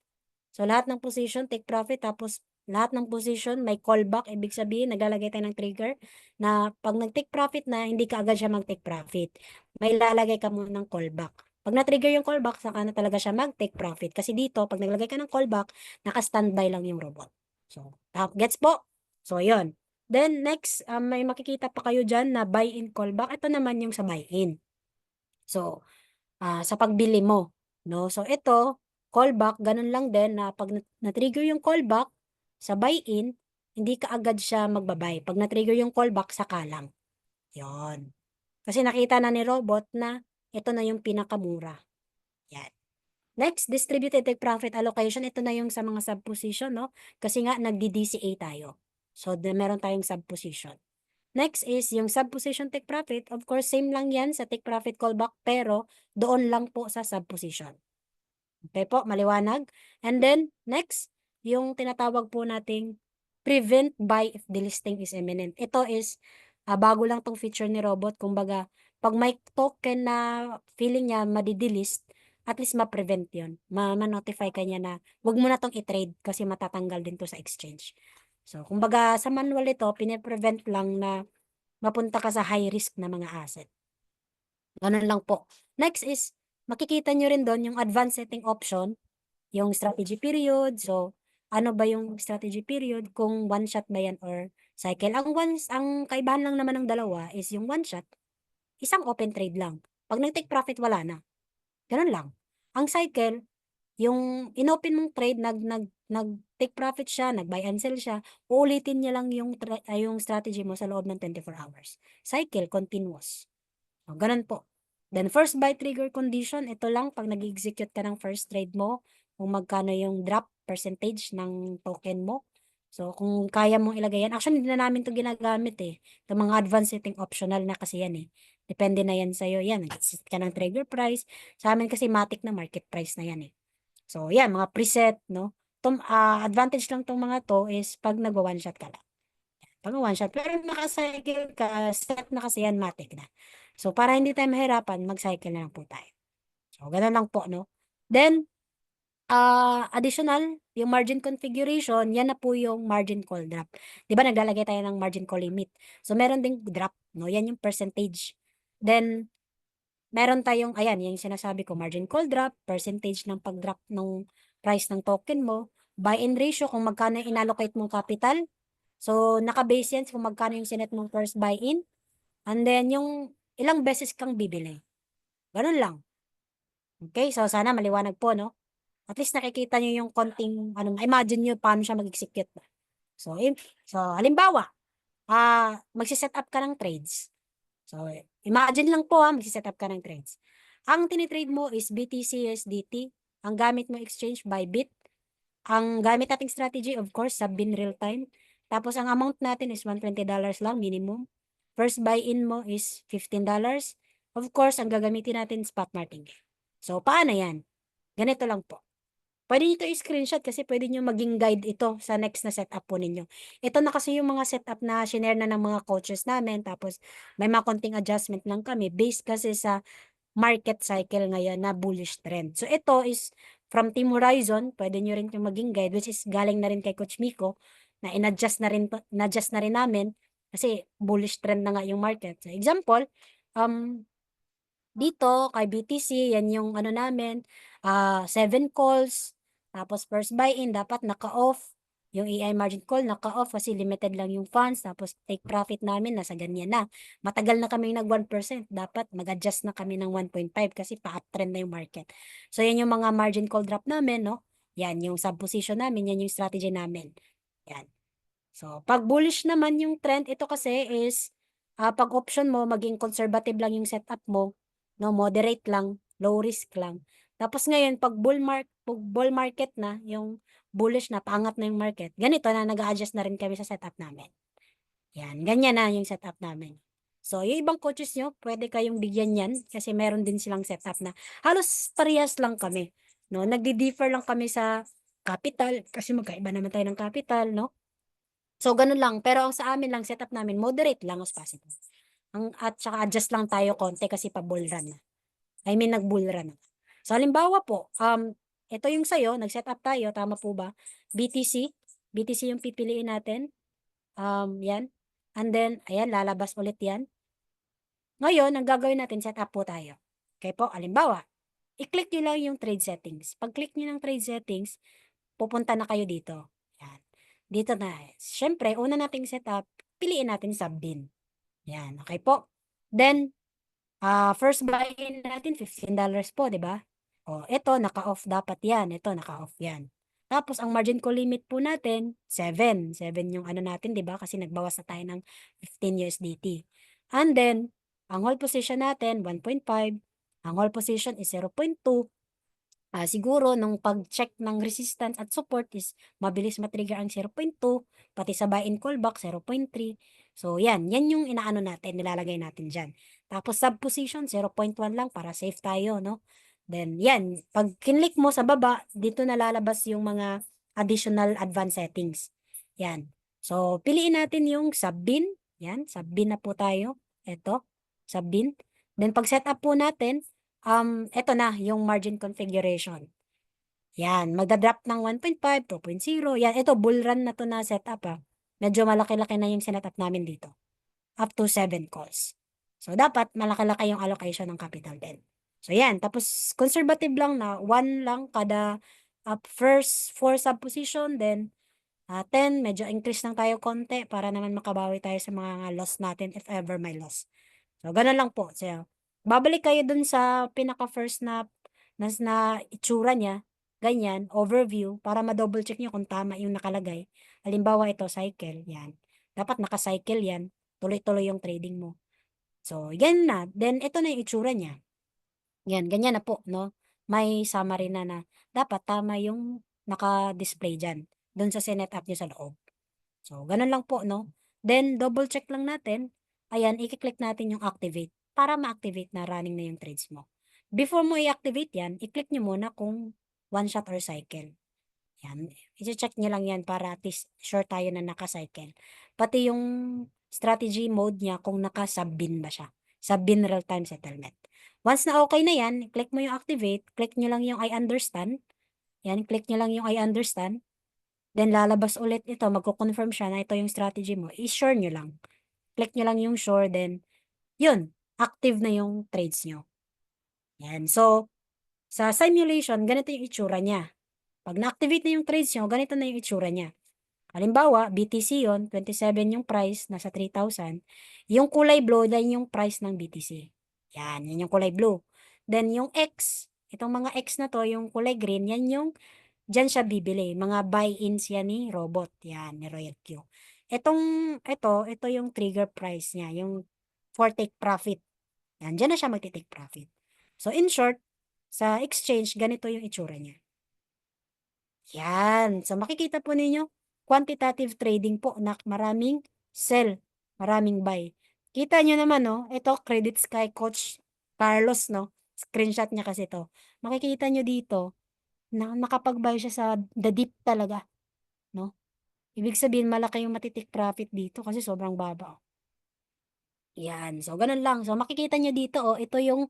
So, lahat ng position, take profit, tapos lahat ng position, may callback, ibig sabihin, naglalagay tayo ng trigger na pag nag-take profit na, hindi ka agad siya mag-take profit. May lalagay ka muna ng callback. Pag na-trigger yung callback, saka na talaga siya mag-take profit. Kasi dito, pag naglagay ka ng callback, naka-standby lang yung robot. So, gets po? So, yun. Then, next, may makikita pa kayo dyan na buy-in callback. Ito naman yung sa buy-in. So, sa pagbili mo. No? So, ito, callback, ganun lang din na pag na-trigger yung callback sa buy-in, hindi ka agad siya magbabay. Pag na-trigger yung callback, saka lang. Yon. Kasi nakita na ni robot na ito na yung pinakamura. Yan. Next, distributed take profit allocation. Ito na yung sa mga sub-position, no? Kasi nga, nagdi-DCA tayo. So, meron tayong sub-position. Next is yung sub-position take profit. Of course, same lang yan sa take profit callback, pero doon lang po sa sub-position. Okay po, maliwanag. And then, next, yung tinatawag po nating prevent buy if delisting is imminent. Ito is, bago lang tong feature ni robot. Kumbaga, pag may token na feeling niya madidelist, at least ma-prevent yun. Ma-notify ka niya na, wag mo na tong i-trade kasi matatanggal din to sa exchange. So, kumbaga, sa manual ito, pine-prevent lang na mapunta ka sa high risk na mga asset. Ganun lang po. Next is, makikita nyo rin doon yung advanced setting option, yung strategy period. So, ano ba yung strategy period? Kung one shot ba yan or cycle? Ang kaibahan lang naman ng dalawa is yung one shot, isang open trade lang. Pag nag-take profit, wala na. Ganun lang. Ang cycle, yung inopen mong trade, nag-take profit siya, nag-buy and sell siya, uulitin niya lang yung strategy mo sa loob ng 24 hours. Cycle, continuous. O, ganun po. Then, first buy trigger condition, ito lang pag nag-execute ka ng first trade mo, kung magkano yung drop percentage ng token mo. So, kung kaya mong ilagay yan, actually, hindi na namin ito ginagamit eh. Ito mga advanced setting optional na kasi yan eh. Depende na yan sa'yo. Yan, nag-set ka ng trigger price. Sa amin kasi matic na market price na yan eh. So, yan, mga preset, no? Advantage lang tong mga to is pag nag-one shot ka lang. Pag one shot, pero naka-cycle ka, set na kasi yan, matic na. So, para hindi tayo mahirapan, mag-cycle na lang po tayo. So, ganun lang po, no? Then, additional, yung margin configuration, yan na po yung margin call drop. Di ba naglalagay tayo ng margin call limit? So, meron ding drop, no? Yan yung percentage. Then, meron tayong, ayan, yung sinasabi ko, margin call drop, percentage ng pag-drop ng price ng token mo, buy-in ratio, kung magkano yung inallocate mong capital. So, naka-base yan kung magkano yung sinet mong first buy-in. And then, yung ilang beses kang bibili. Ganun lang. Okay, so sana maliwanag po, no? At least nakikita nyo yung konting, imagine nyo paano siya mag-execute ba. So, halimbawa, magsiset up ka ng trades. So, imagine lang po magsiset up ka ng trades. Ang tinitrade mo is BTC USDT. Ang gamit mo exchange Bybit. Ang gamit nating strategy, of course, Subbin real time. Tapos, ang amount natin is $120 lang, minimum. First buy-in mo is $15. Of course, ang gagamitin natin spot market. So, paano yan? Ganito lang po. Pwede nyo ito i-screenshot kasi pwede nyo maging guide ito sa next na setup po ninyo. Ito na kasi yung mga setup na shinare na ng mga coaches namin. Tapos, may mga konting adjustment lang kami based kasi sa market cycle ngayon na bullish trend. So, ito is from Team Horizon. Pwede nyo rin yung maging guide which is galing na rin kay Coach Miko na in-adjust na rin namin kasi bullish trend na nga yung market. So, example, dito kay BTC, yan yung namin, 7 calls, tapos first buy-in, dapat naka-off. Yung AI margin call, naka-off kasi limited lang yung funds, tapos take profit namin, nasa ganyan na. Matagal na kami nag 1%, dapat mag-adjust na kami ng 1.5 kasi pa-uptrend na yung market. So, yan yung mga margin call drop namin, no? Yan, yung sub-position namin, yan yung strategy namin. Yan. So, pag bullish naman yung trend, ito kasi is, pag option mo, maging conservative lang yung setup mo, no, moderate lang, low risk lang. Tapos ngayon, pag bull market na, yung bullish na, paangat na yung market, ganito na, nag-a-adjust na rin kami sa setup namin. Yan, ganyan na yung setup namin. So, yung ibang coaches nyo, pwede kayong bigyan yan kasi meron din silang setup na halos parehas lang kami. No? Nagdi-differ lang kami sa capital kasi magkaiba naman tayo ng capital, no? So, ganun lang. Pero ang sa amin lang, setup namin, moderate lang as possible. At saka adjust lang tayo konti kasi pa-bull run na. I mean, nag-bull run na. So, halimbawa po, ito yung sa'yo, nag-setup tayo, tama po ba? BTC. BTC yung pipiliin natin. Yan. And then, ayan, lalabas ulit yan. Ngayon, ang gagawin natin, setup po tayo. Okay po, halimbawa, i-click nyo lang yung trade settings. Pag-click nyo ng trade settings, pupunta na kayo dito. Yan. Dito na. Siyempre, una nating setup, piliin natin Subbin. Yan. Okay po. Then, first buy-in natin, $15 po, di ba? O, ito, naka-off dapat yan. Ito, naka-off yan. Tapos, ang margin call limit po natin, 7. 7 yung natin, di ba? Kasi nagbawas na tayo ng 15 USDT. And then, ang hold position natin, 1.5. Ang hold position is 0.2. Siguro, nung pag-check ng resistance at support is mabilis matrigger ang 0.2, pati sa buy-in callback, 0.3. So, yan yung inaano natin, nilalagay natin dyan. Tapos, sub-position, 0.1 lang para safe tayo, no? Then, yan, pag kinlik mo sa baba, dito nalalabas yung mga additional advanced settings. Yan. So, piliin natin yung Subbin. Yan, Subbin na po tayo. Ito, Subbin. Then, pag setup po natin, ito na yung margin configuration. Yan, magda-drop ng 1.5, 2.0. Yan, ito bull run na to na setup Medyo malaki-laki na yung setup namin dito. Up to 7 calls. So, dapat malaki-laki yung allocation ng capital din. So, yan. Tapos, conservative lang na 1 lang kada first 4 sub-position. Then, 10, medyo increase lang tayo konti para naman makabawi tayo sa mga loss natin if ever may loss. So, ganun lang po. So, babalik kayo dun sa pinaka-first na itsura niya, ganyan, overview, para ma-double check nyo kung tama yung nakalagay. Halimbawa ito, cycle, yan. Dapat naka-cycle yan, tuloy-tuloy yung trading mo. So, yan na. Then, ito na yung itsura niya. Yan, ganyan na po, no? May summary na dapat tama yung naka-display dyan, dun sa sinet up nyo sa loob. So, ganun lang po, no? Then, double check lang natin. Ayan, i-click natin yung activate para ma-activate na running na yung trades mo. Before mo i-activate yan, i-click nyo muna kung one shot or cycle. Yan, i-check nyo lang yan para at least sure tayo na naka-cycle. Pati yung strategy mode niya kung naka-subbin ba siya. Subbin real-time settlement. Once na okay na yan, click mo yung activate, click nyo lang yung I understand. Yan, click nyo lang yung I understand. Then, lalabas ulit ito, magko-confirm siya na ito yung strategy mo. I-sure nyo lang. Click nyo lang yung sure, then, yun, active na yung trades nyo. Yan. So, sa simulation, ganito yung itsura niya. Pag na-activate na yung trades nyo, ganito na yung itsura niya. Halimbawa, BTC yon 27 yung price, nasa 3,000. Yung kulay blue, then yung price ng BTC. Yan yung kulay blue. Then, yung X, Itong mga X na to, yung kulay green, yan yung diyan siya bibili. Mga buy-ins yan ni Robot. Yan, ni Royal Q. Ito yung trigger price niya. Yung for take profit. Yan, diyan na siya magti-take profit. So, in short, sa exchange, ganito yung itsura niya. Yan. So, makikita po ninyo, quantitative trading po na maraming sell, maraming buy. Kita nyo naman, no? Ito, Credit Sky Coach Carlos, no? Screenshot niya kasi to. Makikita nyo dito, na nakapag-buy siya sa the deep talaga, no? Ibig sabihin, malaki yung matitik profit dito kasi sobrang baba. Yan. So, ganun lang. So, makikita nyo dito, oh, ito yung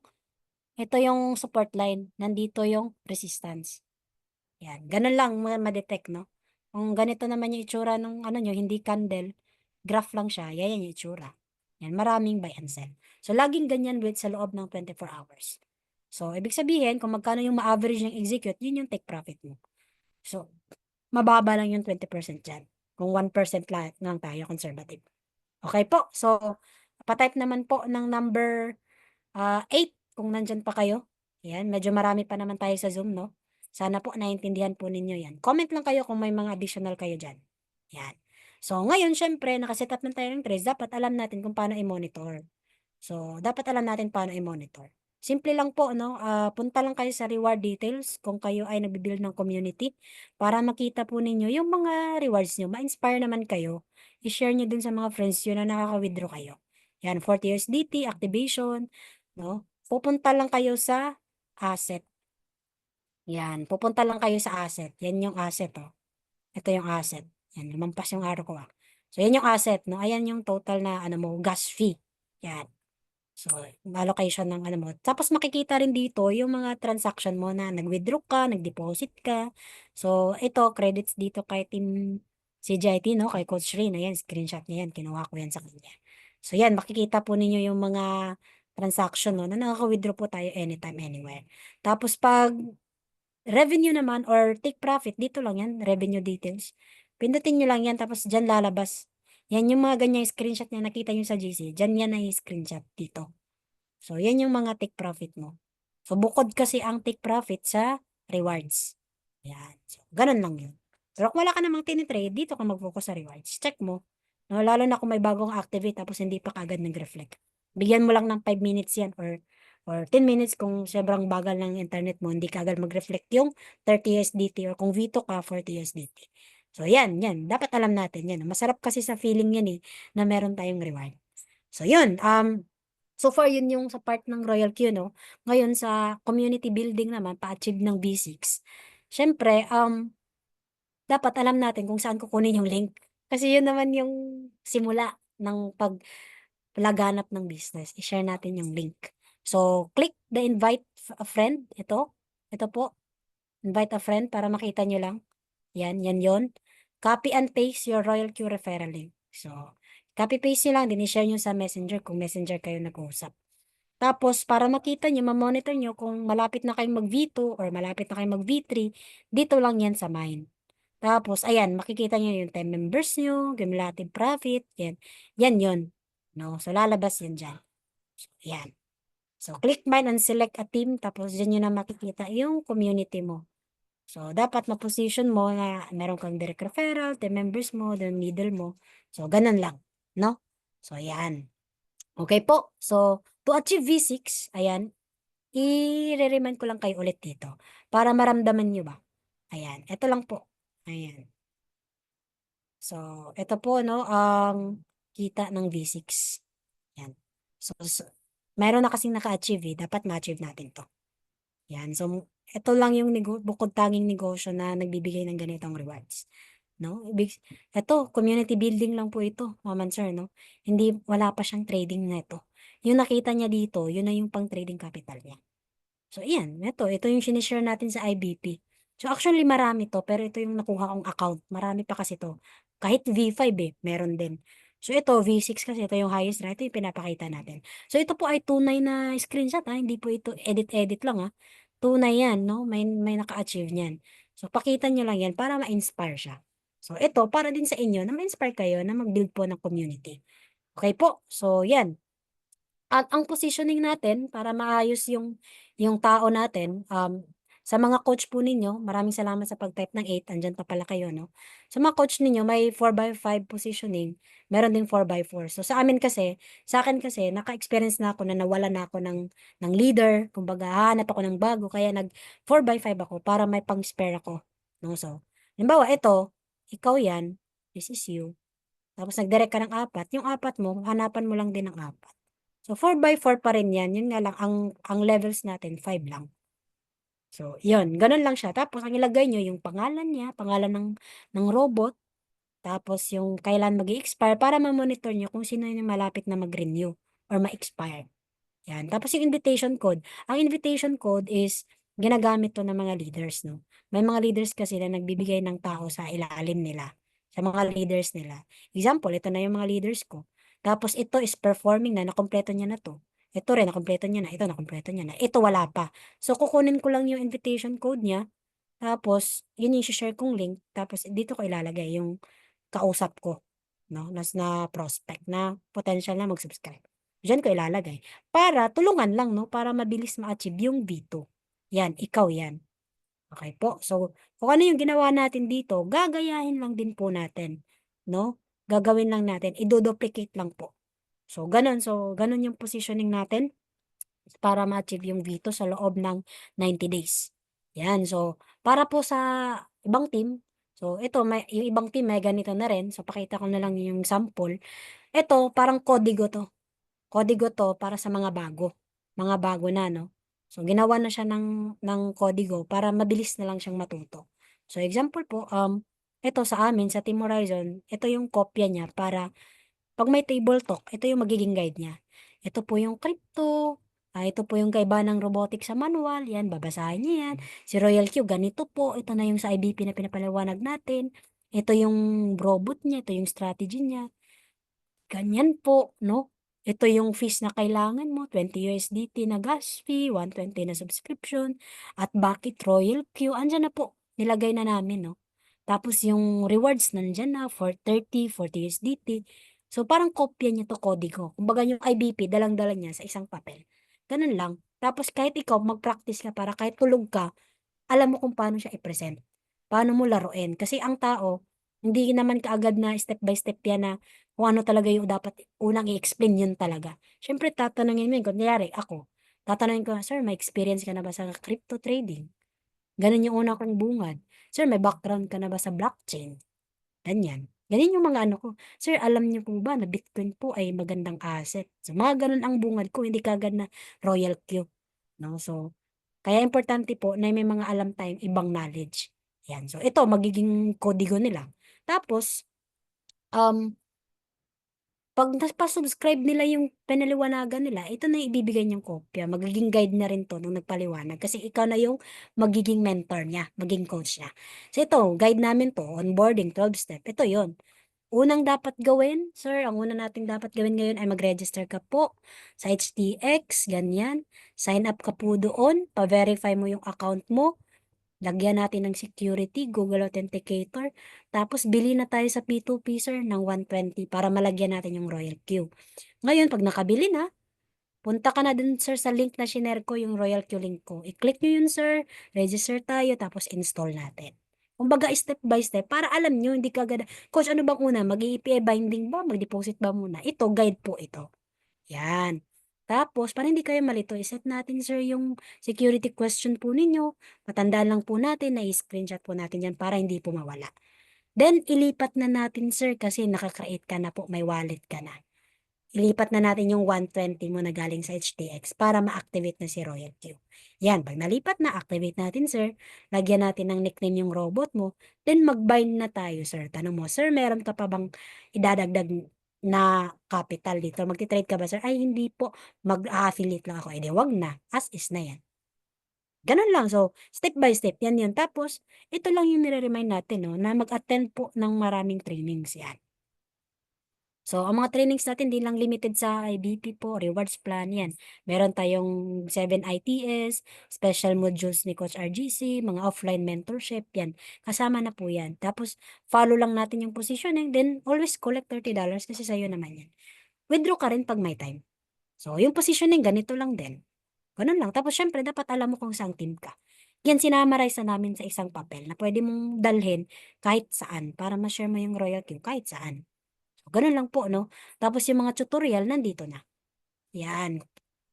support line. Nandito yung resistance. Yan. Ganun lang ma-detect, no? Kung ganito naman yung itsura ng ano nyo, hindi candle, graph lang siya, yan yung itsura. Yan, maraming buy and sell. So, laging ganyan with sa loob ng 24 hours. So, ibig sabihin, kung magkano yung ma-average ng execute, yun yung take profit mo. So, mababa lang yung 20% dyan. Kung 1% lang tayo conservative. Okay po. So, pa-type naman po ng number 8 kung nandyan pa kayo. Yan, medyo marami pa naman tayo sa Zoom, no? Sana po naintindihan po ninyo yan. Comment lang kayo kung may mga additional kayo dyan. Yan. So, ngayon, syempre, nakaset up na tayo ng trades. Dapat alam natin kung paano i-monitor. So, dapat alam natin paano i-monitor. Simple lang po, no? Punta lang kayo sa reward details kung kayo ay nagbibuild ng community para makita po ninyo yung mga rewards nyo. Ma-inspire naman kayo. I-share nyo dun sa mga friends nyo na nakaka-withdraw kayo. Yan, 40 USDT, activation, no? Pupunta lang kayo sa asset. Yan, pupunta lang kayo sa asset. Yan yung asset, oh. Ito yung asset. Yan, lumampas yung arrow ko, ah. So, yan yung asset, no? Ayan yung total na, ano mo, gas fee. Yan. So, allocation ng ano mo. Tapos makikita rin dito yung mga transaction mo na nag-withdraw ka, nag-deposit ka. So, ito, credits dito kay Team CGIT, no? Kay Coach Rin. Ayan, screenshot niya yan. Kinuha ko yan sa kanya. So, yan, makikita po ninyo yung mga transaction, no? Na nakaka-withdraw po tayo anytime, anywhere. Tapos, pag revenue naman or take profit, dito lang yan, revenue details. Pindutin nyo lang yan, tapos dyan lalabas. Yan yung mga ganyang screenshot na nakita nyo sa GC. Dyan yan na screenshot dito. So, yan yung mga take profit mo. So, bukod kasi ang take profit sa rewards. Yan. So, ganun lang yun. Pero kung wala ka namang tinitrade, dito ka mag-focus sa rewards. Check mo. No, lalo na kung may bagong activate tapos hindi pa kagad nag-reflect. Bigyan mo lang ng 5 minutes yan or 10 minutes kung sobrang bagal ng internet mo, hindi kagad mag-reflect yung 30 USDT or kung Vito ka, 40 USDT. So, yan. Dapat alam natin yan. Masarap kasi sa feeling yan eh, na meron tayong reward. So, yun. So far, yun yung sa part ng Royal Q, no? Ngayon, sa community building naman, pa-achieve ng B6. Siyempre, dapat alam natin kung saan kukunin yung link. Kasi yun naman yung simula ng paglaganap ng business. I-share natin yung link. So, click the invite a friend. Ito po. Invite a friend para makita nyo lang. Yan yon. Copy and paste your Royal Q referral link. So, copy-paste nyo lang, din i-share nyo sa Messenger kung Messenger kayo nag-uusap. Tapos, para makita nyo, ma-monitor nyo kung malapit na kayong mag-V2 or malapit na kayong mag-V3, dito lang yan sa Mine. Tapos, ayan, makikita nyo yung 10 members nyo, cumulative profit, yan. Yan yun. No? So, lalabas yan dyan. So, yan. So, click Mine and select a team, tapos dyan nyo na makikita yung community mo. So, dapat ma-position mo na meron kang direct referral, 10 members mo, then middle mo. So, ganun lang. No? So, yan. Okay po. So, to achieve V6, ayan, i-remind ko lang kayo ulit dito para maramdaman nyo ba. Ayan, ito lang po. Ayan. So, ito po, no, ang kita ng V6. Ayan. So, meron na kasing naka-achieve eh. Dapat ma-achieve natin to. Yan. So, ito lang yung bukod tanging negosyo na nagbibigay ng ganitong rewards. No? Ito, community building lang po ito, Ma'am Sir, no? Hindi, wala pa siyang trading na ito. Yung nakita niya dito, yun na yung pang trading capital niya. So, iyan, ito yung sinishare natin sa IBP. So, actually, marami to, pero ito yung nakuha kong account. Marami pa kasi to. Kahit V5 meron din. So, ito, V6 kasi, ito yung highest na, ito yung pinapakita natin. So, ito po ay tunay na screenshot, hindi po ito edit-edit lang, Tunay yan, no? May naka-achieve niyan. So, pakita nyo lang yan para ma-inspire siya. So, ito, para din sa inyo na ma-inspire kayo na mag-build po ng community. Okay po? So, yan. At ang positioning natin para maayos yung tao natin, sa mga coach po ninyo, maraming salamat sa pag-type ng 8, andiyan pa pala kayo 'no. Sa mga coach ninyo may 4x5 positioning, meron ding 4x4. So sa'kin kasi naka-experience na ako na nawalan na ako ng leader, kumbaga hahanap ako ng bago kaya nag 4x5 ako para may pang-spare ako 'no. So, halimbawa ito, ikaw 'yan, this is you, tapos nag-direct ka ng 4, yung 4 mo hanapan mo lang din ng 4. So, 4x4 pa rin 'yan, yun nga lang ang levels natin 5 lang. So, yun gano'n lang siya. Tapos ang ilagay niyo yung pangalan niya, pangalan ng robot, tapos yung kailan mag-e-expire para ma-monitor niyo kung sino yung malapit na mag-renew or ma-expire, 'yan. Tapos yung invitation code is ginagamit 'to ng mga leaders 'no. May mga leaders kasi na nagbibigay ng tao sa ilalim nila, sa mga leaders nila. Example, ito na yung mga leaders ko. Tapos ito is performing na, nakumpleto niya na 'to. Ito rin nakumpleto niya na, ito nakumpleto niya na, ito wala pa. So kukunin ko lang yung invitation code niya, tapos yun yung share kong link, tapos dito ko ilalagay yung kausap ko 'no, na prospect na potential na mag-subscribe. Diyan ko ilalagay para tulungan lang 'no, para mabilis ma-achieve yung V2. 'Yan, ikaw 'yan, okey po. So, kung ano yung ginawa natin dito, gagayahin lang din po natin 'no, gagawin lang natin, ido-duplicate lang po. So, gano'n. So, gano'n yung positioning natin para ma-achieve yung V2 sa loob ng 90 days. 'Yan, so para po sa ibang team, so ito yung ibang team may ganito na rin, so pakita ko na lang yung sample. Ito parang kodigo 'to, kodigo 'to para sa mga bago na 'no. So ginawan na siya ng kodigo para mabilis na lang siyang matuto. So example po, ito sa amin sa Team Horizon, ito yung kopya niya para 'pag may table talk, ito yung magiging guide niya. Ito po yung crypto, ito po yung kaibahan ng robotics sa manual, 'yan babasahin niya 'yan. Si Royal Q ganito po, ito na yung sa IBP na pinapaliwanag natin. Ito yung robot niya, ito yung strategy niya. Ganyan po 'no. Ito yung fees na kailangan mo, $20 na gas fee, 120 na subscription, at bakit Royal Q, andiyan na po, nilagay na namin 'no. Tapos yung rewards nandiyan na for 30, $40. So parang kopya niya 'to, kodigo. Kumbaga yung IBP dalang-dala niya sa isang papel, gano'n lang. Tapos kahit ikaw mag-practice ka para kahit tulog ka, alam mo kung paano siya i-present, paano mo laruin. Kasi ang tao, hindi naman kaagad na step by step yan na kung ano talaga yung dapat unang i-explain, yun talaga. Siyempre tatanungin mo yun, kunyari ako, tatanungin ko, "Sir, may experience ka na ba sa crypto trading?" Gano'n yung una kong bungad. "Sir, may background ka na ba sa blockchain?" Ganyan. Ganyan yung mga ano ko, "Sir, alam niyo po ba na Bitcoin po ay magandang asset?" So, mga gano'n ang bungad ko, hindi kaagad na royal Q, 'no. So, kaya importante po na may mga alam tayong ibang knowledge, 'yan. So, ito magiging kodigo nila. Tapos, um 'pag napa-subscribe nila yung pinaliwanagan nila, ito na yung ibibigay niyang kopya, magiging guide na rin 'to nung nagpaliwanag kasi ikaw na yung magiging mentor niya, maging coach niya. So ito, guide namin 'to, onboarding 12 step, ito yon. Unang dapat gawin, sir, ang una nating dapat gawin ngayon ay mag-register ka po sa HTX, ganyan. Sign up ka po doon, pa-verify mo yung account mo. Lagyan natin ng security, Google Authenticator, tapos bili na tayo sa P2P sir ng 120 para malagyan natin yung Royal Q. Ngayon 'pag nakabili na, punta ka na dun sir sa link na shinare ko, yung Royal Q link ko. I-click niyo yun sir, register tayo tapos install natin. Kumbaga step by step para alam niyo, hindi kaagad, "Coach ano bang una, mag-i-API binding ba, mag-deposit ba muna?" Ito guide po ito. 'Yan. Tapos para hindi kayo malito, i-set natin sir yung security question po ninyo. Patandaan lang po natin na i-screenshot po natin 'yan para hindi po mawala. Then ilipat na natin sir kasi naka-create ka na po, may wallet ka na. Ilipat na natin yung 120 mo na galing sa HTX para ma-activate na si Royal Q. 'Yan, 'pag nalipat na, activate natin sir, lagyan natin ng nickname yung robot mo, then mag-bind na tayo sir. Tanong mo, "Sir, meron ka pa bang idadagdag na capital dito? Magte-trade ka ba sir?" "Ay hindi po, mag-a-affiliate lang ako." Eh, 'di 'wag na, as is na 'yan. Gano'n lang. So, step by step 'yan 'yun. Tapos ito lang yung nire-remind natin 'no, na mag-attend po ng maraming trainings 'yan. So, ang mga trainings natin 'di lang limited sa IBP po, rewards plan 'yan. Meron tayong 7 ITS, special modules ni Coach RGC, mga offline mentorship 'yan, kasama na po 'yan. Tapos follow lang natin yung positioning, then always collect $30 kasi sa'yo naman 'yan. Withdraw ka rin 'pag may time. So, yung positioning, ganito lang din. Ganun lang. Tapos, syempre, dapat alam mo kung saan team ka. Yan, sinamarize na namin sa isang papel na pwede mong dalhin kahit saan para ma-share mo yung royal queue kahit saan. So, ganun lang po, no? Tapos, yung mga tutorial, nandito na. Yan.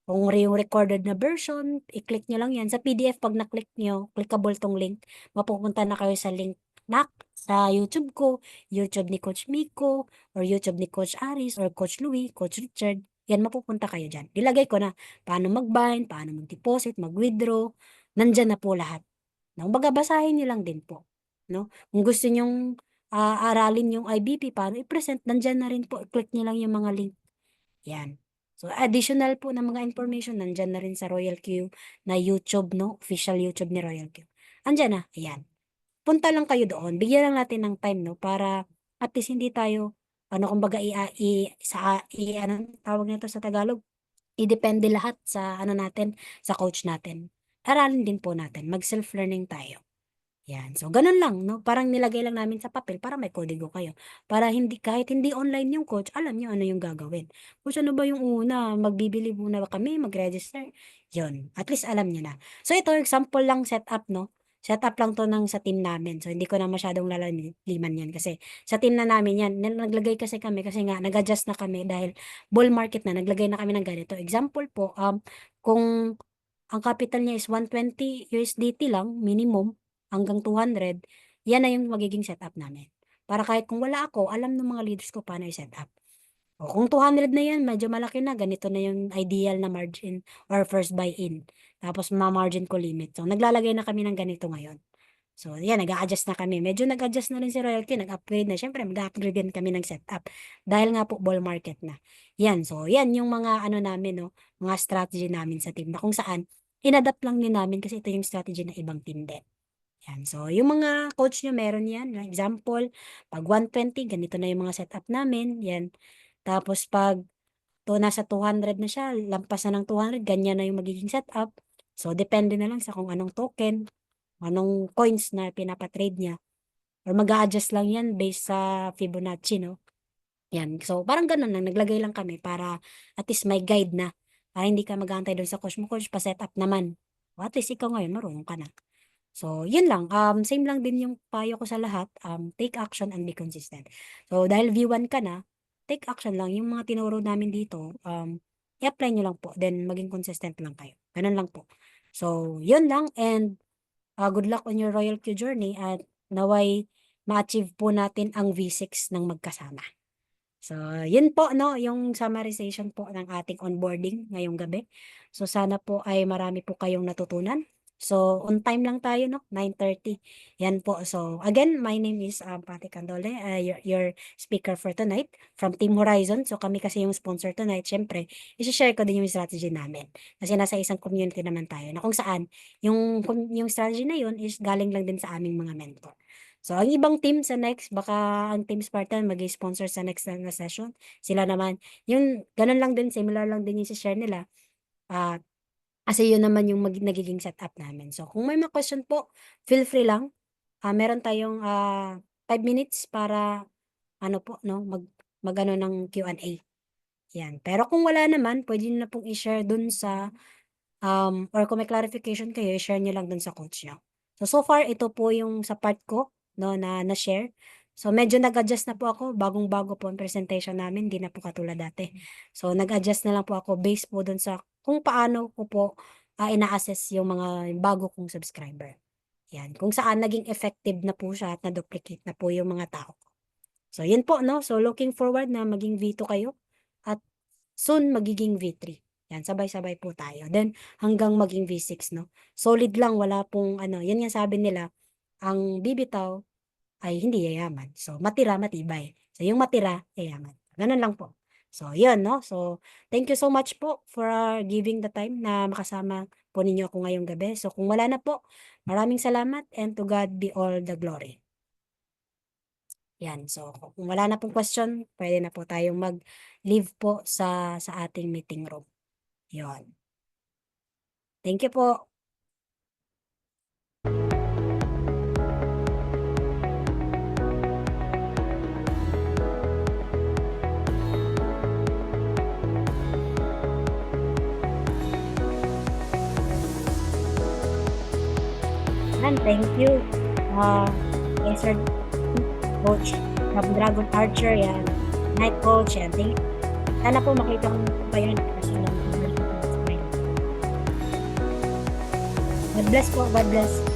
Kung yung recorded na version, i-click nyo lang yan. Sa PDF, pag na-click nyo, clickable tong link, mapupunta na kayo sa link na sa YouTube ko, YouTube ni Coach Miko, or YouTube ni Coach Aris, or Coach Louie, Coach Richard. Yan, mapupunta kayo dyan. Nilagay ko na paano mag-bind, paano mag-deposit, mag-withdraw. Nandyan na po lahat. No? Baga, basahin nyo lang din po. No? Kung gusto nyong aralin yung IBP, paano i-present, nandyan na rin po. I-click nyo lang yung mga link. Yan. So, additional po na mga information, nandyan na rin sa Royal Q na YouTube, no? Official YouTube ni Royal Q. Andyan na, ayan. Punta lang kayo doon. Bigyan lang natin ng time, no? Para at least hindi tayo, kumbaga, anong tawag nito sa Tagalog? Idepende lahat sa, natin, sa coach natin. Aralin din po natin. Mag-self-learning tayo. Yan. So, ganun lang, no? Parang nilagay lang namin sa papel para may kodigo kayo. Para hindi, kahit hindi online yung coach, alam nyo ano yung gagawin. Coach, ano ba yung una? Magbibili muna ba kami? Mag-register? Yun. At least alam nyo na. So, ito, example lang setup, no? Setup lang to ng sa team namin. So, hindi ko na masyadong lalaliman yan. Kasi, sa team na namin yan, naglagay kasi kami, kasi nga, nag-adjust na kami dahil bull market na, naglagay na kami ng ganito. Example po, kung ang capital niya is 120 USDT lang, minimum, hanggang 200, yan na yung magiging setup namin. Para kahit kung wala ako, alam ng mga leaders ko paano i-setup. O kung 200 na yan, medyo malaki na, ganito na yung ideal na margin or first buy-in. Tapos ma-margin ko limit. So, naglalagay na kami ng ganito ngayon. So, yan, nag-a-adjust na kami. Medyo nag-adjust na rin si Royal Q, nag-upgrade na. Siyempre, mag-upgrade din kami ng setup. Dahil nga po, bull market na. Yan, so, yan yung mga, namin, no, mga strategy namin sa team na kung saan, inadapt lang din namin kasi ito yung strategy ng ibang team din. Yan. So, yung mga coach nyo, meron yan. Example, pag 120, ganito na yung mga setup namin. Yan. Tapos, pag nasa 200 na siya, lampas na ng 200, ganyan na yung magiging setup. So, depende na lang sa kung anong token, anong coins na pinapatrade niya. Or mag-a-adjust lang yan based sa Fibonacci, no? Yan. So, parang ganun lang. Naglagay lang kami para at least may guide na. Para hindi ka mag-aantay doon sa coach mo. Coach, pa-setup naman. O, at least ikaw ngayon, marunong ka na. So, yun lang. Same lang din yung payo ko sa lahat. Take action and be consistent. So, dahil V1 ka na, take action lang. Yung mga tinuro namin dito, i-apply nyo lang po. Then, maging consistent lang kayo. Ganun lang po. So, yun lang. And, good luck on your Royal Q journey. At naway ma-achieve po natin ang V6 ng magkasama. So, yun po, no, yung summarization po ng ating onboarding ngayong gabi. So, sana po ay marami po kayong natutunan. So, on time lang tayo, no? 9:30. Yan po. So, again, my name is Pati Candole, your speaker for tonight from Team Horizon. So, kami kasi yung sponsor tonight. Siyempre, isi-share ko din yung strategy namin. Kasi nasa isang community naman tayo na kung saan yung strategy na yun is galing lang din sa aming mga mentor. So, ang ibang team sa next, baka ang Team Spartan mag-sponsor sa next na session. Sila naman, yung ganun lang din, similar lang din yung share nila. Kasi yun naman yung nagiging setup namin. So, kung may mga question po, feel free lang. Meron tayong 5 minutes para po, no, mag-ano ng Q&A. Yan. Pero kung wala naman, pwede nyo na pong i-share dun sa, or kung may clarification kayo, i-share nyo lang dun sa coach nyo. So far, ito po yung sa part ko, no, na-share. So, medyo nag-adjust na po ako. Bagong-bago po ang presentation namin. Hindi na po katulad dati. So, nag-adjust na lang po ako based po dun sa kung paano ko po ina-assess yung mga bago kong subscriber. Yan. Kung saan naging effective na po siya at na-duplicate na po yung mga tao ko. So, yun po, no? So, looking forward na maging V2 kayo at soon magiging V3. Yan, sabay-sabay po tayo. Then, hanggang maging V6, no? Solid lang, wala pong, yan nga sabi nila, ang bibitaw ay hindi yayaman. So, matira, matibay. So, yung matira, yayaman. Ganun lang po. So, yun, no? So, thank you so much po for giving the time na makasama po ninyo ako ngayong gabi. So, kung wala na po, maraming salamat and to God be all the glory. Yan. So, kung wala na pong question, pwede na po tayong mag-leave po sa ating meeting room. Yun. Thank you po. Yan, thank you. Kay Sir Coach from Dragon Archer, yan. Night Coach, yan. Thank you. Sana po makita ko pa yun kasi lang. God bless po, God bless.